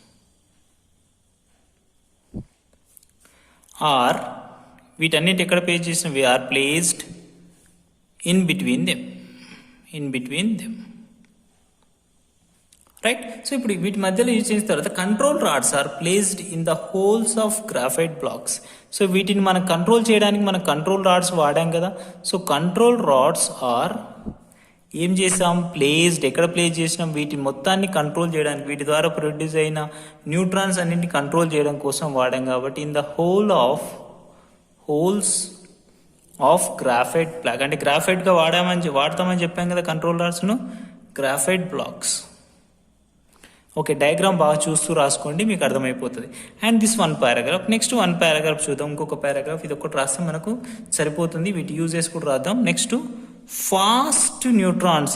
ఆర్ వీటన్నిటి ఎక్కడ ప్లేస్ చేసినవి, are placed in between them, right. So ఇప్పుడు వీటి మధ్యలో యూజ్ చేసిన తర్వాత control rods are placed in the holes of graphite blocks. So వీటిని మనం కంట్రోల్ చేయడానికి మనం కంట్రోల్ రాడ్స్ వాడాం కదా. సో కంట్రోల్ రాడ్స్ ఆర్ ఏం చేసాం, ప్లేస్డ్, ఎక్కడ ప్లేస్ చేసినాం, వీటి మొత్తాన్ని కంట్రోల్ చేయడానికి, వీటి ద్వారా ప్రొడ్యూస్ అయిన న్యూట్రాన్స్ అన్నింటిని కంట్రోల్ చేయడం కోసం వాడాం కాబట్టి in the holes of graphite block, అంటే గ్రాఫైట్గా వాడతామని చెప్పాం కదా కంట్రోల్ రాడ్స్ను, గ్రాఫైట్ బ్లాక్స్. ఓకే, డయాగ్రామ్ బాగా చూస్తూ రాసుకోండి, మీకు అర్థమైపోతుంది. And this one paragraph. Next one paragraph చూద్దాం, ఇంకొక పారాగ్రాఫ్, ఇది ఒకటి రాస్తే మనకు సరిపోతుంది. వీటి యూజెస్ కూడా రాద్దాం. నెక్స్ట్ ఫాస్ట్ న్యూట్రాన్స్,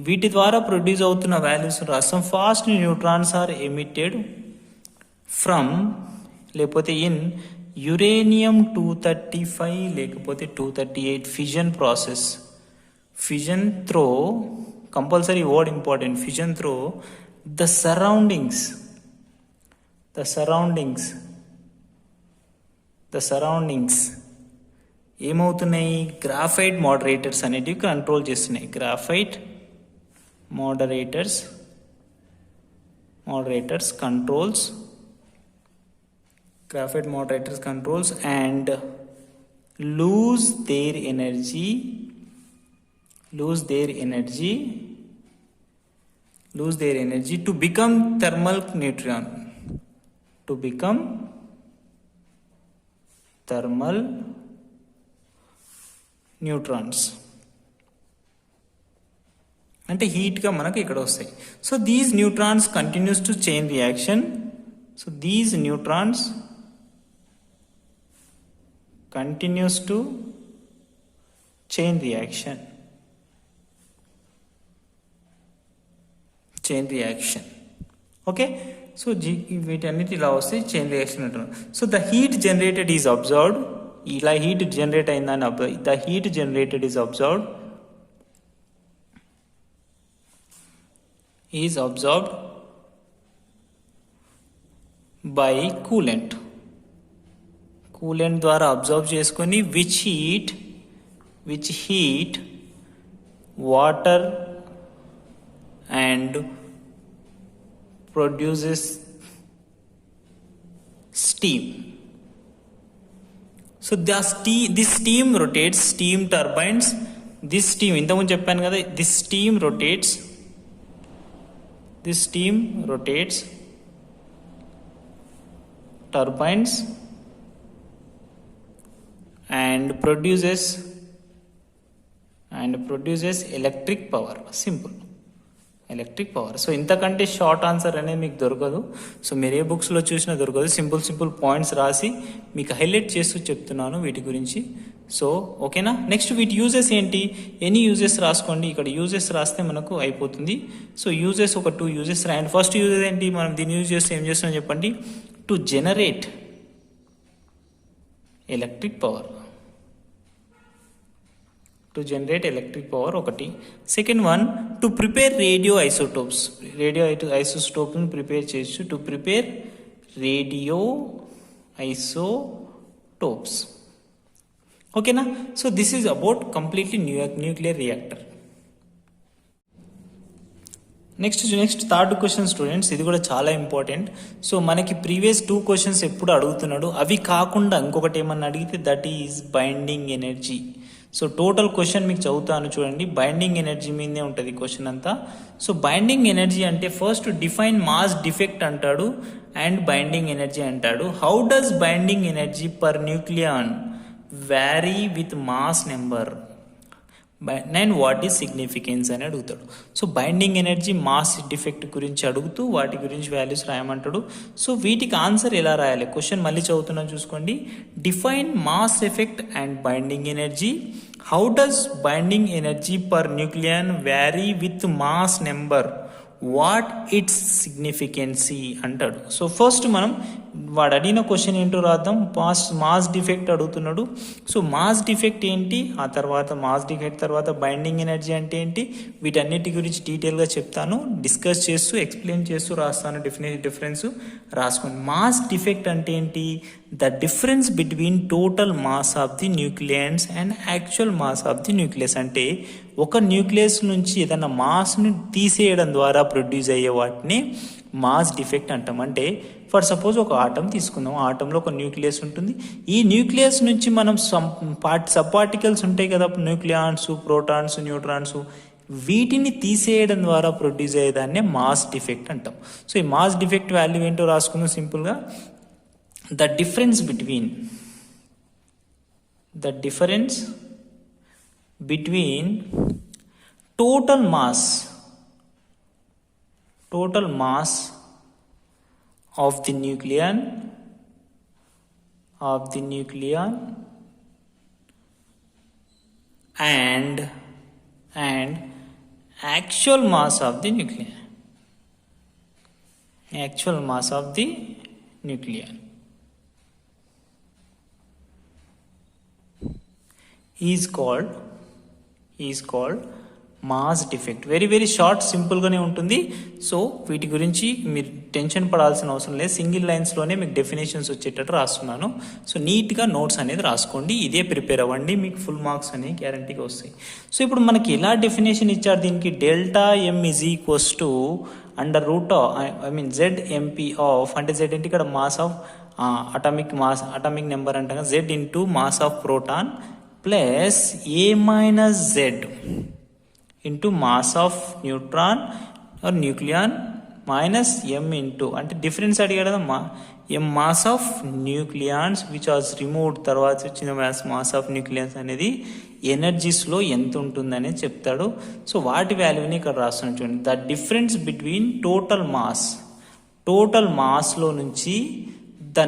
వీటి ద్వారా ప్రొడ్యూస్ అవుతున్న వాల్యూస్ రాస్తాం. Fast neutrons are emitted from, లేకపోతే ఇన్ యురేనియం 235 లేకపోతే 238 fission process. Fission through, compulsory word important, fission through the surroundings ఏమవుతున్నాయి, గ్రాఫైట్ మోడరేటర్స్ అనేటివి కంట్రోల్ చేస్తున్నాయి. Graphite moderators controls and lose their energy to become thermal neutrons, అంటే హీట్గా మనకు ఇక్కడ వస్తాయి. So these neutrons continues to chain reaction. So these neutrons continues to chain reaction. Okay, so వీటన్నిటి ఇలా వస్తే చైన్ రియాక్షన్ అంటున్నాం. So the heat generated is observed, ఇలా heat generate అయిందని the heat generated is observed by coolant ద్వారా observe చేసుకొని which heat water and produces steam. So this steam rotates, steam turbines. This steam, ఇంతకుముందు చెప్పాను కదా, this steam rotates turbines and produces electric power. Simple, electric power. So ఇంతకంటే short answer అనేది మీకు దొరకదు. So మీరు ఏ బుక్స్లో చూసినా దొరకదు. సింపుల్ పాయింట్స్ రాసి మీకు హైలైట్ చేస్తూ చెప్తున్నాను వీటి గురించి. సో ఓకేనా. నెక్స్ట్ వీటి యూజెస్ ఏంటి, ఎనీ యూజెస్ రాసుకోండి. ఇక్కడ యూజెస్ రాస్తే మనకు అయిపోతుంది. సో యూజెస్ ఒక 2 యూజెస్ రాయండి. ఫస్ట్ యూజెస్ ఏంటి, మనం దీన్ని యూజ్ చేస్తే ఏం చేస్తామని చెప్పండి, టు జనరేట్ ఎలక్ట్రిక్ పవర్. ఒకటి. సెకండ్ వన్, టు ప్రిపేర్ రేడియో ఐసోటోప్స్ని ప్రిపేర్ చేయొచ్చు. To prepare radioisotopes. ఓకేనా. So this is about completely nuclear reactor. Next third question students, ఇది కూడా చాలా ఇంపార్టెంట్. సో మనకి ప్రీవియస్ 2 క్వశ్చన్స్ ఎప్పుడు అడుగుతున్నాడు, అవి కాకుండా ఇంకొకటి ఏమన్నా అడిగితే that is binding energy. So total question మీకు చదువుతాను చూడండి. బైండింగ్ ఎనర్జీ మీదే ఉంటుంది క్వశ్చన్ అంతా. సో బైండింగ్ ఎనర్జీ అంటే ఫస్ట్ డిఫైన్ మాస్ డిఫెక్ట్ అంటాడు అండ్ బైండింగ్ ఎనర్జీ అంటాడు. How does binding energy per nucleon vary with mass number? And what is significance అని అడుగుతాడు. So binding energy, mass defect గురించి అడుగుతూ వాటి గురించి వాల్యూస్ రాయమంటాడు. సో వీటికి ఆన్సర్ ఎలా రాయాలి? క్వశ్చన్ మళ్ళీ చదువుతున్నాను చూసుకోండి. Define mass effect and binding energy. How does binding energy per nucleon vary with mass number? What it's significance అంటాడు. సో ఫస్ట్ మనం వాడు అడిగిన క్వశ్చన్ ఏంటో రాద్దాం. మాస్ డిఫెక్ట్ అడుగుతున్నాడు. సో మాస్ డిఫెక్ట్ ఏంటి, ఆ తర్వాత మాస్ డిఫెక్ట్ తర్వాత బైండింగ్ ఎనర్జీ అంటే ఏంటి, వీటన్నిటి గురించి డీటెయిల్గా చెప్తాను. డిస్కస్ చేస్తూ ఎక్స్ప్లెయిన్ చేస్తూ రాస్తాను. డిఫరెన్స్ రాసుకోండి. మాస్ డిఫెక్ట్ అంటే ఏంటి? The difference between total mass of the nucleons and actual mass of the nucleus. అంటే ఒక న్యూక్లియస్ నుంచి ఏదైనా మాస్ని తీసేయడం ద్వారా ప్రొడ్యూస్ అయ్యే వాటిని మాస్ డిఫెక్ట్ అంటాం. అంటే ఫర్ సపోజ్ ఒక ఆటం తీసుకుందాం. ఆటంలో ఒక న్యూక్లియస్ ఉంటుంది. ఈ న్యూక్లియస్ నుంచి మనం సబ్ పార్టికల్స్ ఉంటాయి కదా, న్యూక్లియాన్స్, ప్రోటాన్స్, న్యూట్రాన్స్, వీటిని తీసేయడం ద్వారా ప్రొడ్యూస్ అయ్యేదాన్నే మాస్ డిఫెక్ట్ అంటాం. సో ఈ మాస్ డిఫెక్ట్ వాల్యూ ఏంటో రాసుకుందాం సింపుల్గా. The difference between total mass of the nucleon and actual mass of the nucleon is called mass defect. Very very short, సింపుల్గానే ఉంటుంది. So వీటి గురించి మీరు టెన్షన్ పడాల్సిన అవసరం లేదు. సింగిల్ లైన్స్లోనే మీకు డెఫినేషన్స్ వచ్చేటట్టు రాస్తున్నాను. సో నీట్గా నోట్స్ అనేది రాసుకోండి. ఇదే ప్రిపేర్ అవ్వండి, మీకు ఫుల్ మార్క్స్ అనేవి గ్యారంటీగా వస్తాయి. సో ఇప్పుడు మనకి ఎలా డెఫినేషన్ ఇచ్చారు దీనికి? Delta M is equals to under root Z MP of, అంటే జెడ్ అంటే ఇక్కడ మాస్ ఆఫ్ అటామిక్ నెంబర్ అంటాం, Z into mass of proton plus A minus Z into mass of neutron or nucleon minus M into, అంటే difference అడిగాడు కదా, M mass of nucleons which was removed, తర్వాత వచ్చిన mass of nucleons అనేది ఎనర్జీస్లో ఎంత ఉంటుందనేది చెప్తాడు. సో వాటి వాల్యూని ఇక్కడ రాస్తున్నాను చూడండి. ద డిఫరెన్స్ బిట్వీన్ టోటల్ మాస్లో నుంచి the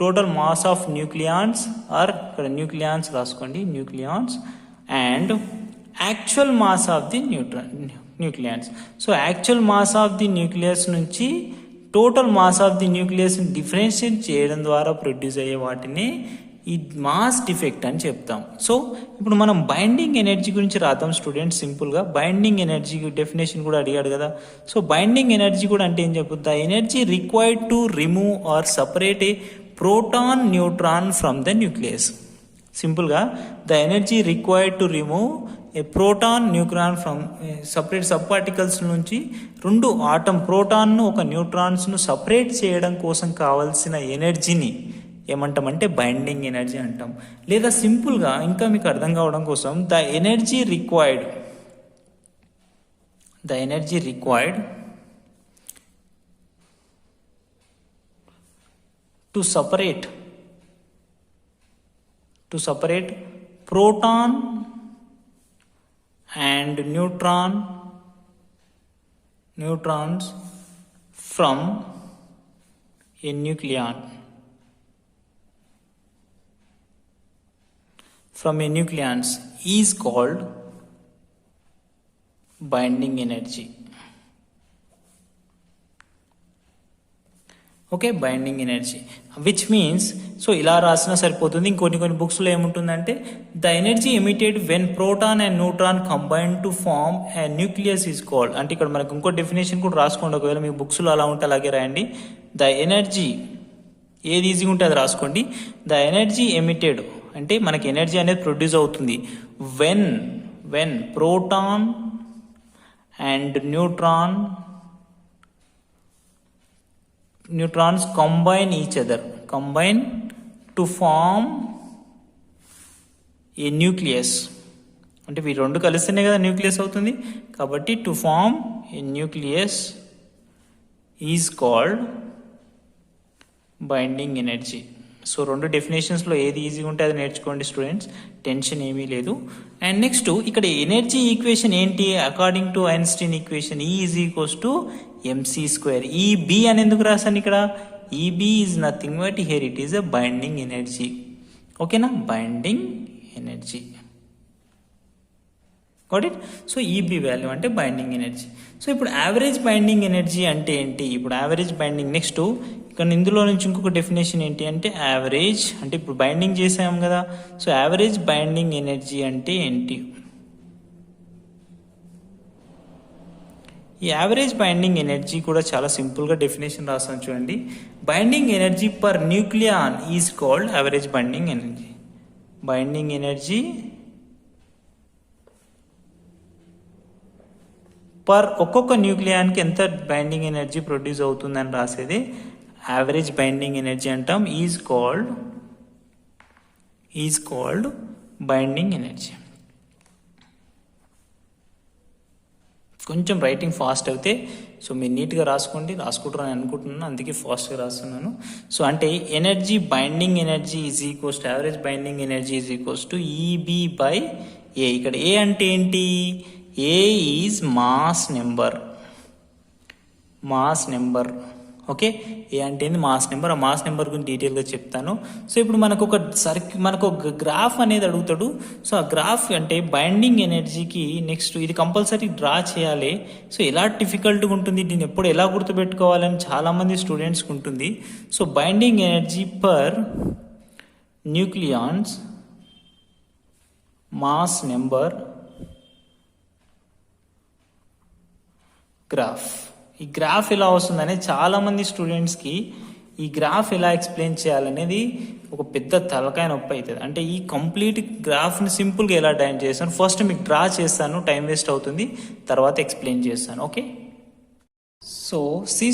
total mass of nucleons or ఇక్కడ న్యూక్లియాన్స్ రాసుకోండి, nucleons and actual mass of the nucleons. So actual mass of the nucleus నుంచి టోటల్ మాస్ ఆఫ్ ది న్యూక్లియస్ని డిఫరెన్షియేట్ చేయడం ద్వారా ప్రొడ్యూస్ అయ్యే వాటిని ఈ మాస్ డిఫెక్ట్ అని చెప్తాం. సో ఇప్పుడు మనం బైండింగ్ ఎనర్జీ గురించి రాద్దాం స్టూడెంట్స్ సింపుల్గా. బైండింగ్ ఎనర్జీ డెఫినేషన్ కూడా అడిగాడు కదా. సో బైండింగ్ ఎనర్జీ కూడా అంటే ఏం చెప్పుద్దా? Energy required to remove or separate a proton neutron from the nucleus. సింపుల్గా the energy required to remove a proton neutron from separate sub particles నుంచి రెండు ప్రోటాన్ను ఒక న్యూట్రాన్స్ను సపరేట్ చేయడం కోసం కావాల్సిన ఎనర్జీని ఏమంటామంటే బైండింగ్ ఎనర్జీ అంటాం. లేదా సింపుల్గా ఇంకా మీకు అర్థం కావడం కోసం the energy required to separate proton and neutrons from a nucleons is called binding energy. Okay, binding energy which means, so ఇలా రాసినా సరిపోతుంది. ఇంకొన్ని బుక్స్లో ఏముంటుందంటే the energy emitted when proton and neutron combine to form a nucleus is called. అంటే ఇక్కడ మనకు ఇంకో డెఫినేషన్ కూడా రాసుకోండి. ఒకవేళ మీకు బుక్స్లో అలా ఉంటే అలాగే రాయండి. ద ఎనర్జీ ఏది ఈజీగా ఉంటే అది రాసుకోండి. ద ఎనర్జీ ఎమిటెడ్ అంటే మనకి ఎనర్జీ అనేది ప్రొడ్యూస్ అవుతుంది when proton and neutrons combine to form a nucleus. అంటే ఇవి రెండు కలిస్తేనే కదా న్యూక్లియస్ అవుతుంది. కాబట్టి to form a nucleus is called binding energy. So 2 డెఫినేషన్స్లో ఏది ఈజీగా ఉంటే అది నేర్చుకోండి స్టూడెంట్స్, టెన్షన్ ఏమీ లేదు. అండ్ నెక్స్ట్ ఇక్కడ ఎనర్జీ ఈక్వేషన్ ఏంటి? According to Einstein equation E is equals to mc². ఈ B అని ఎందుకు రాశాను ఇక్కడ? ఈ B is nothing but here it is a binding energy. ఓకేనా, binding energy. Got it? So EB value అంటే బైండింగ్ ఎనర్జీ. సో ఇప్పుడు యావరేజ్ బైండింగ్ ఎనర్జీ అంటే ఏంటి? ఇప్పుడు యావరేజ్ బైండింగ్ నెక్స్ట్ ఇక్కడ ఇందులో నుంచి ఇంకొక డెఫినేషన్ ఏంటి అంటే యావరేజ్ అంటే ఇప్పుడు బైండింగ్ చేసాం కదా, సో యావరేజ్ బైండింగ్ ఎనర్జీ అంటే ఏంటి? ఈ యావరేజ్ బైండింగ్ ఎనర్జీ కూడా చాలా సింపుల్గా డెఫినేషన్ రాస్తాను చూడండి. Binding energy per nucleon is called average binding energy. Binding energy per ఒక్కొక్క న్యూక్లియాన్కి ఎంత బైండింగ్ ఎనర్జీ ప్రొడ్యూస్ అవుతుందని రాసేది యావరేజ్ బైండింగ్ ఎనర్జీ అంటాం. Is called binding energy. కొంచెం రైటింగ్ ఫాస్ట్ అయితే సో మీరు నీట్గా రాసుకుంటారని అనుకుంటున్నాను, అందుకే ఫాస్ట్గా రాస్తున్నాను. సో అంటే energy binding energy is equals to average binding energy is equals to EB/A. ఇక్కడ ఏ అంటే ఏంటి? A is mass number. Okay, A అంటే ఏంది? Mass number. ఆ మాస్ నెంబర్ గురించి డీటెయిల్గా చెప్తాను. సో ఇప్పుడు మనకు ఒక గ్రాఫ్ అనేది అడుగుతాడు. సో ఆ గ్రాఫ్ అంటే బైండింగ్ ఎనర్జీకి నెక్స్ట్ ఇది కంపల్సరీ డ్రా చేయాలి. సో ఎలా డిఫికల్ట్గా ఉంటుంది, దీన్ని ఎప్పుడు ఎలా గుర్తుపెట్టుకోవాలని చాలామంది స్టూడెంట్స్కి ఉంటుంది. So binding energy per nucleons mass number graph. ఈ గ్రాఫ్ ఎలా వస్తుందనే చాలామంది స్టూడెంట్స్కి ఈ గ్రాఫ్ ఎలా ఎక్స్ప్లెయిన్ చేయాలనేది ఒక పెద్ద తలకాయ నొప్పి అవుతుంది. అంటే ఈ కంప్లీట్ గ్రాఫ్ని సింపుల్గా ఎలా డ్రాయింగ్ చేస్తాను, ఫస్ట్ మీకు డ్రా చేస్తాను, టైం వేస్ట్ అవుతుంది, తర్వాత ఎక్స్ప్లెయిన్ చేస్తాను. ఓకే, సో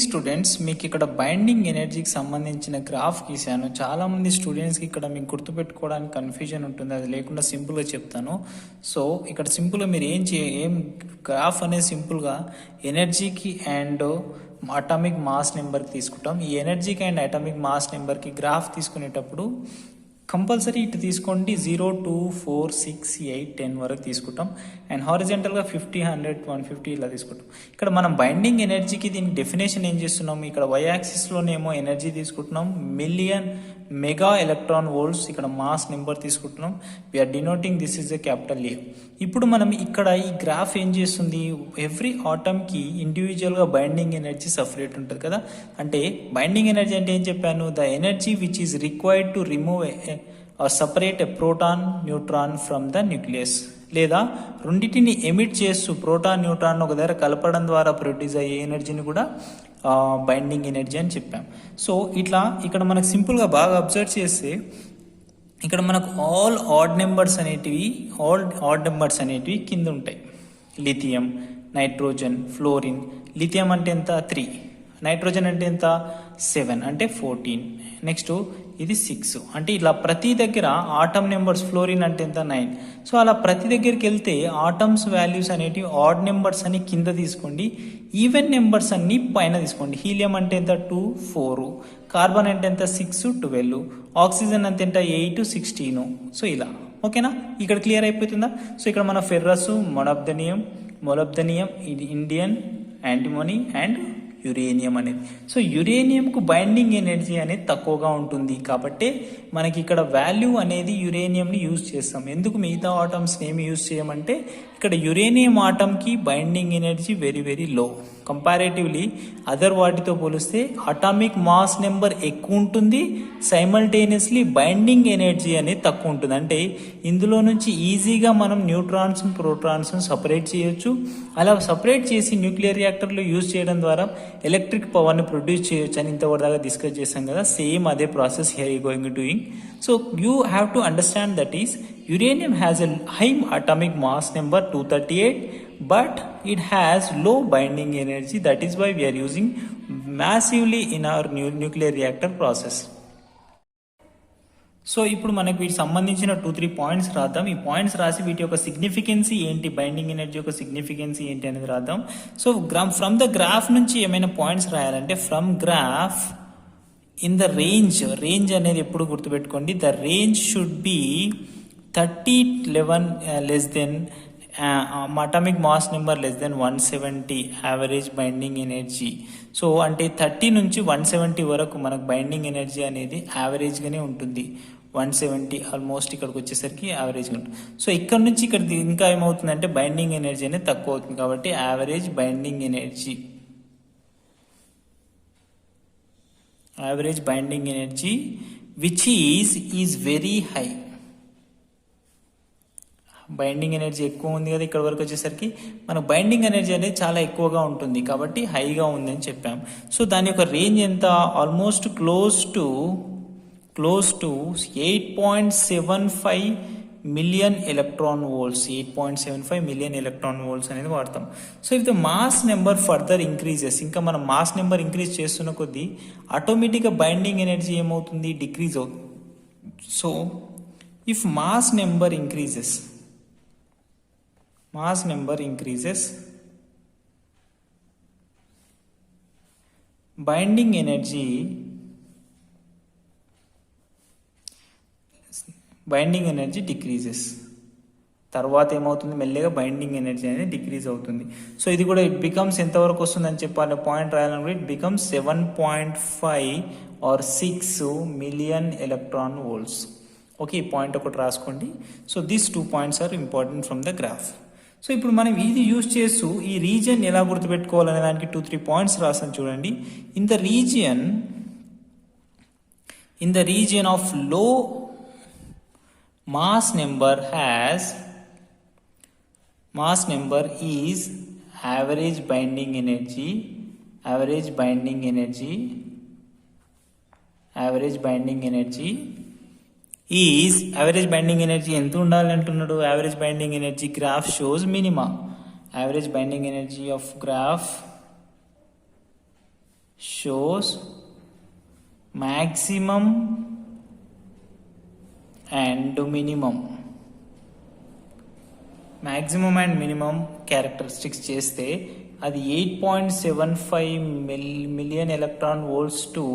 స్టూడెంట్స్ మీకు ఇక్కడ బైండింగ్ ఎనర్జీకి సంబంధించిన గ్రాఫ్ గీసాను. చాలామంది స్టూడెంట్స్కి ఇక్కడ మీకు గుర్తుపెట్టుకోవడానికి కన్ఫ్యూజన్ ఉంటుంది, అది లేకుండా సింపుల్గా చెప్తాను. సో ఇక్కడ సింపుల్గా మీరు ఏం గ్రాఫ్ అనేది సింపుల్గా ఎనర్జీకి అండ్ అటామిక్ మాస్ నెంబర్కి తీసుకుంటాం. ఈ ఎనర్జీకి అండ్ అటామిక్ మాస్ నెంబర్కి గ్రాఫ్ తీసుకునేటప్పుడు కంపల్సరీ ఇటు తీసుకోండి. 0, 2, 4, 6, 8, 10 వరకు తీసుకుంటాం. అండ్ హారిజెంటల్గా 50, 100, 150 ఇలా తీసుకుంటాం. ఇక్కడ మనం బైండింగ్ ఎనర్జీకి దీనికి డెఫినేషన్ ఏం చేస్తున్నాం? ఇక్కడ y యాక్సిస్లోనేమో ఎనర్జీ తీసుకుంటున్నాం, మిలియన్ మెగా ఎలక్ట్రాన్ వోల్ట్స్. ఇక్కడ మాస్ నెంబర్ తీసుకుంటున్నాం. We're denoting this is a capital A. ఇప్పుడు మనం ఇక్కడ ఈ గ్రాఫ్ ఏం చేస్తుంది? ఎవ్రీ ఆటమ్కి ఇండివిజువల్గా బైండింగ్ ఎనర్జీ సపరేట్ ఉంటుంది కదా. అంటే బైండింగ్ ఎనర్జీ అంటే ఏం చెప్పాను? The energy which is required to remove or separate a proton neutron from the nucleus. లేదా రెండింటిని ఎమిట్ చేస్తూ ప్రోటాన్ న్యూట్రాన్ ఒక దగ్గర కలపడం ద్వారా ప్రొడ్యూస్ అయ్యే ఎనర్జీని కూడా బైండింగ్ ఎనర్జీ అని చెప్పాం. సో ఇట్లా ఇక్కడ మనకు సింపుల్గా బాగా అబ్జర్వ్ చేస్తే ఇక్కడ మనకు ఆల్ ఆడ్ నెంబర్స్ అనేటివి కింద ఉంటాయి. Lithium, nitrogen, fluorine. లిథియం అంటే ఎంత? 3. నైట్రోజన్ అంటే ఎంత? 7 అంటే 14. నెక్స్ట్ ఇది 6. అంటే ఇలా ప్రతి దగ్గర ఆటమ్ నెంబర్స్, ఫ్లోరిన్ అంటే ఎంత? 9. సో అలా ప్రతి దగ్గరికి వెళ్తే ఆటమ్స్ వాల్యూస్ అనేటివి ఆడ్ నెంబర్స్ అని కింద తీసుకోండి, ఈవెన్ నెంబర్స్ అన్ని పైన తీసుకోండి. హీలియం అంటే ఎంత? 2, 4. కార్బన్ అంటే ఎంత? 6, 12. ఆక్సిజన్ అంటే ఎంత? 8, 16. సో ఇలా ఓకేనా, ఇక్కడ క్లియర్ అయిపోతుందా? సో ఇక్కడ మన ferrous, molybdenum, indium, antimony and uranium అనేది. సో యురేనియంకు బైండింగ్ ఎనర్జీ అనేది తక్కువగా ఉంటుంది కాబట్టి మనకి ఇక్కడ వాల్యూ అనేది యురేనియంని యూజ్ చేస్తాం. ఎందుకు మిగతా ఆటమ్స్ని ఏమి యూజ్ చేయమంటే ఇక్కడ యురేనియం ఆటమ్కి binding energy very very low. Comparatively other వాటితో పోలిస్తే అటామిక్ మాస్ నెంబర్ ఎక్కువ ఉంటుంది, సైమల్టేనియస్లీ బైండింగ్ ఎనర్జీ అనేది తక్కువ ఉంటుంది. అంటే ఇందులో నుంచి ఈజీగా మనం న్యూట్రాన్స్, ప్రోటాన్స్ సపరేట్ చేయొచ్చు. అలా సపరేట్ చేసి న్యూక్లియర్ రియాక్టర్లో యూజ్ చేయడం ద్వారా ఎలక్ట్రిక్ పవర్ని ప్రొడ్యూస్ చేయొచ్చు అని ఇంతవరకు డిస్కస్ చేసాం కదా. సేమ్ అదే process here you going doing. So you have to understand that is uranium has a high atomic mass number 238, but it has low binding energy. That is why we are using massively in our nuclear reactor process. So ఇప్పుడు మనకి వీటికి సంబంధించిన 2-3 points రాద్దాం. ఈ points రాసి వీటి యొక్క సిగ్నిఫికెన్సీ ఏంటి, బైండింగ్ ఎనర్జీ యొక్క సిగ్నిఫికెన్సీ ఏంటి అనేది రాద్దాం. సో ఫ్రమ్ ద గ్రాఫ్ నుంచి ఏమైనా పాయింట్స్ రాయాలంటే from graph in the range అనేది ఎప్పుడు గుర్తుపెట్టుకోండి, the range should be 3011 less than atomic mass number less than 170 average binding energy. So అంటే 30 నుంచి 170 వరకు మనకు బైండింగ్ ఎనర్జీ అనేది యావరేజ్గానే ఉంటుంది. 170 ఆల్మోస్ట్ ఇక్కడికి వచ్చేసరికి యావరేజ్గా ఉంటుంది. సో ఇక్కడ నుంచి ఇక్కడ ఇంకా ఏమవుతుందంటే బైండింగ్ ఎనర్జీ అనేది తక్కువ అవుతుంది, కాబట్టి average binding energy which is very high. Binding energy ఎక్కువ ఉంది కదా, ఇక్కడ వరకు వచ్చేసరికి మనకు బైండింగ్ ఎనర్జీ అనేది చాలా ఎక్కువగా ఉంటుంది కాబట్టి హైగా ఉంది అని చెప్పాం. సో దాని యొక్క రేంజ్ ఎంత, almost close to 8.75 million electron volts. 8.75 million electron volts అనేది వాడతాం. So if the mass number further increases, ఇంకా మనం మాస్ నెంబర్ ఇంక్రీజ్ చేస్తున్న కొద్దీ ఆటోమేటిక్గా బైండింగ్ ఎనర్జీ ఏమవుతుంది, డిక్రీజ్ అవుతుంది. So if mass number increases binding energy decreases. తర్వాత ఏమవుతుంది, మెల్లగా బైండింగ్ ఎనర్జీ అనేది డిక్రీజ్ అవుతుంది. సో ఇది కూడా ఇట్ బికమ్స్ ఎంతవరకు వస్తుందని చెప్పాలి, పాయింట్ రాయాలనుకుంటే it becomes 7.5 or 6 million electron volts. Okay, ఈ పాయింట్ ఒకటి రాసుకోండి. So these 2 points are important from the graph. So ఇప్పుడు మనం ఇది యూజ్ చేస్తూ ఈ రీజియన్ ఎలా గుర్తుపెట్టుకోవాలనే దానికి 2-3 పాయింట్స్ రాసాను చూడండి. ఇన్ ద రీజియన్ ఆఫ్ లో mass number is average binding energy is average binding energy ఎంత ఉండాలి అంటున్నాడు. average binding energy graph shows minima. average binding energy of graph shows maximum and minimum. maximum and minimum characteristics చేస్తే అది 8.75 million electron volts to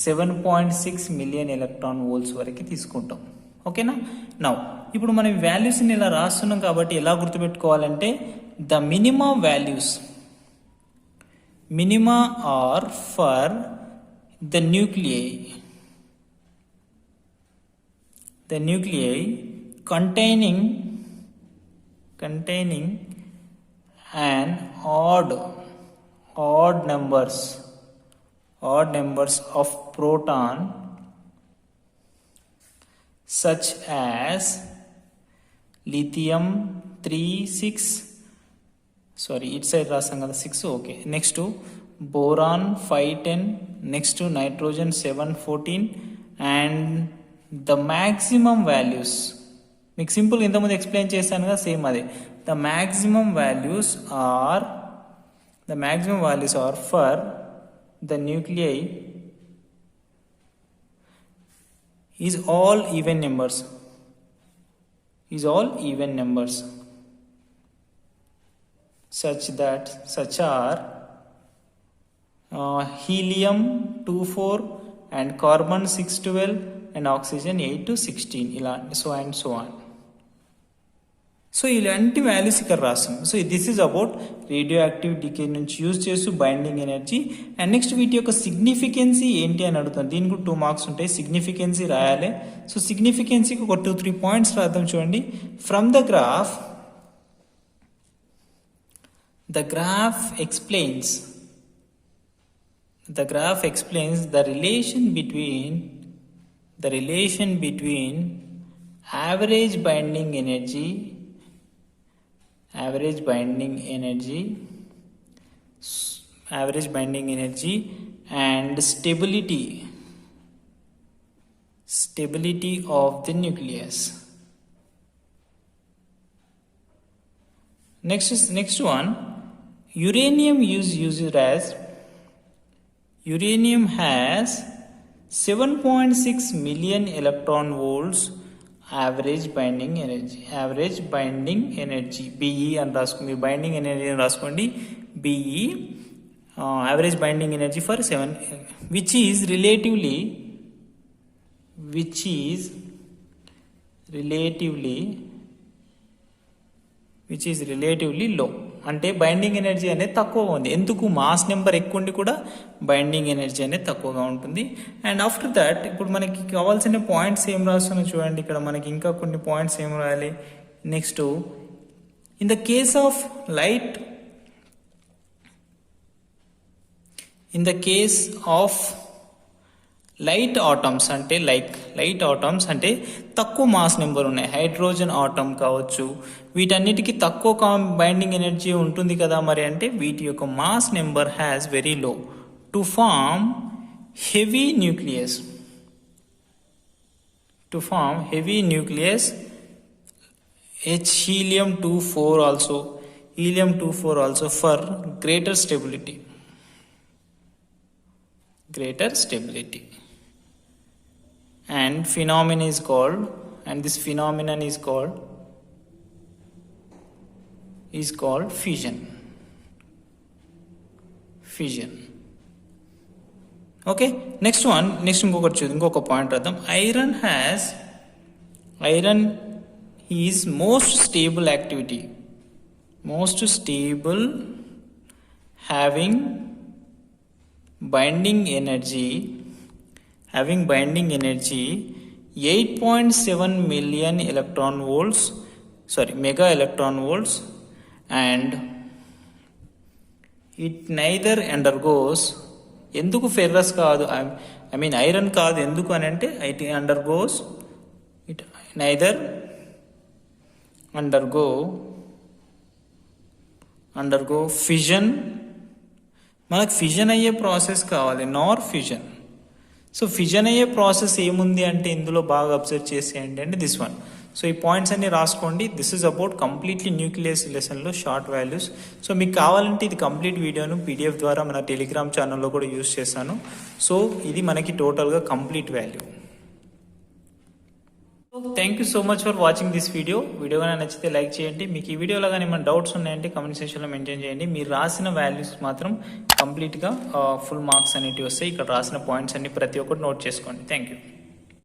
7.6 million electron volts వరకు తీసుకుంటాం. ఓకేనా. Now ఇప్పుడు మనం వాల్యూస్ని ఇలా రాస్తున్నాం కాబట్టి ఎలా గుర్తుపెట్టుకోవాలంటే the minima or for the nuclei containing an odd numbers of proton such as lithium 3 6 sorry it side rasam kada 6 okay. next to boron 5 10, next to nitrogen 7 14 and the maximum values మీకు simple ఇంతకుముందు explain చేశాను కదా, same అదే. The maximum values are for the nuclei is all even numbers such are helium 2 4 and carbon 6 12 and oxygen 8 to 16 ఇలా so and so on. So ఇలాంటి values ఇక్కడ రాస్తాం. So this is about radioactive decay నుంచి use చేస్తూ binding energy. And next వీటి యొక్క సిగ్నిఫికెన్సీ ఏంటి అని అడుగుతాం. దీనికి కూడా 2 మార్క్స్ ఉంటాయి. సిగ్నిఫికెన్సీ రాయాలి. సో సిగ్నిఫికెన్సీకి ఒక 2-3 పాయింట్స్ రాద్దాం చూడండి. From the graph explains the relation between average binding energy and stability of the nucleus. Next one, uranium has 7.6 million electron volts average binding energy BE అని రాసుకోండి. బైండింగ్ ఎనర్జీ అని రాసుకోండి BE. average binding energy for 7, which is relatively low. అంటే binding energy అనేది తక్కువగా ఉంది. ఎందుకు? Mass number ఎక్కువ ఉండి కూడా బైండింగ్ ఎనర్జీ అనేది తక్కువగా ఉంటుంది. అండ్ ఆఫ్టర్ దట్ ఇప్పుడు మనకి కావాల్సిన పాయింట్స్ ఏం రాస్తున్నా చూడండి. ఇక్కడ మనకి ఇంకా కొన్ని పాయింట్స్ ఏం రాయాలి. Next, in the case of light atoms అంటే లైట్ ఆటమ్స్ అంటే తక్కువ మాస్ నెంబర్ ఉన్నాయి. హైడ్రోజన్ ఆటమ్ కావచ్చు, వీటన్నిటికీ తక్కువ బైండింగ్ ఎనర్జీ ఉంటుంది కదా. మరి అంటే వీటి యొక్క mass number has very low to form heavy nucleus. helium-24 also for greater stability. And this phenomenon is called fission. Okay, next ఇంకొక పాయింట్ రాద్దాం. Iron is most stable having binding energy 8.7 million mega electron volts, and it neither undergoes. ఎందుకు ferrous కాదు, iron కాదు, ఎందుకు అని అంటే it neither undergo fission. మనకు fission అయ్యే ప్రాసెస్ కావాలి, నార్ ఫ్యూజన్. సో ఫిజన్ అయ్యే ప్రాసెస్ ఏముంది అంటే ఇందులో బాగా అబ్జర్వ్ చేసేయండి అంటే దిస్ వన్. సో ఈ పాయింట్స్ అన్ని రాసుకోండి. This is about completely nucleus లెసన్లో షార్ట్ వాల్యూస్. సో మీకు కావాలంటే ఇది కంప్లీట్ వీడియోను పీడిఎఫ్ ద్వారా మన టెలిగ్రామ్ ఛానల్లో కూడా యూజ్ చేశాను. సో ఇది మనకి టోటల్గా complete value. Thank you so much for watching this video కానీ నచ్చితే లైక్ చేయండి. మీకు ఈ వీడియోలో కానీ ఏమైనా డౌట్స్ ఉన్నాయంటే కమెంట్ సెక్షన్లో మెన్షన్ చేయండి. మీరు రాసిన వాల్యూస్ మాత్రం కంప్లీట్గా ఫుల్ మార్క్స్ అనేటివి వస్తాయి. ఇక్కడ రాసిన పాయింట్స్ అన్ని ప్రతి ఒక్కటి నోట్ చేసుకోండి. Thank you.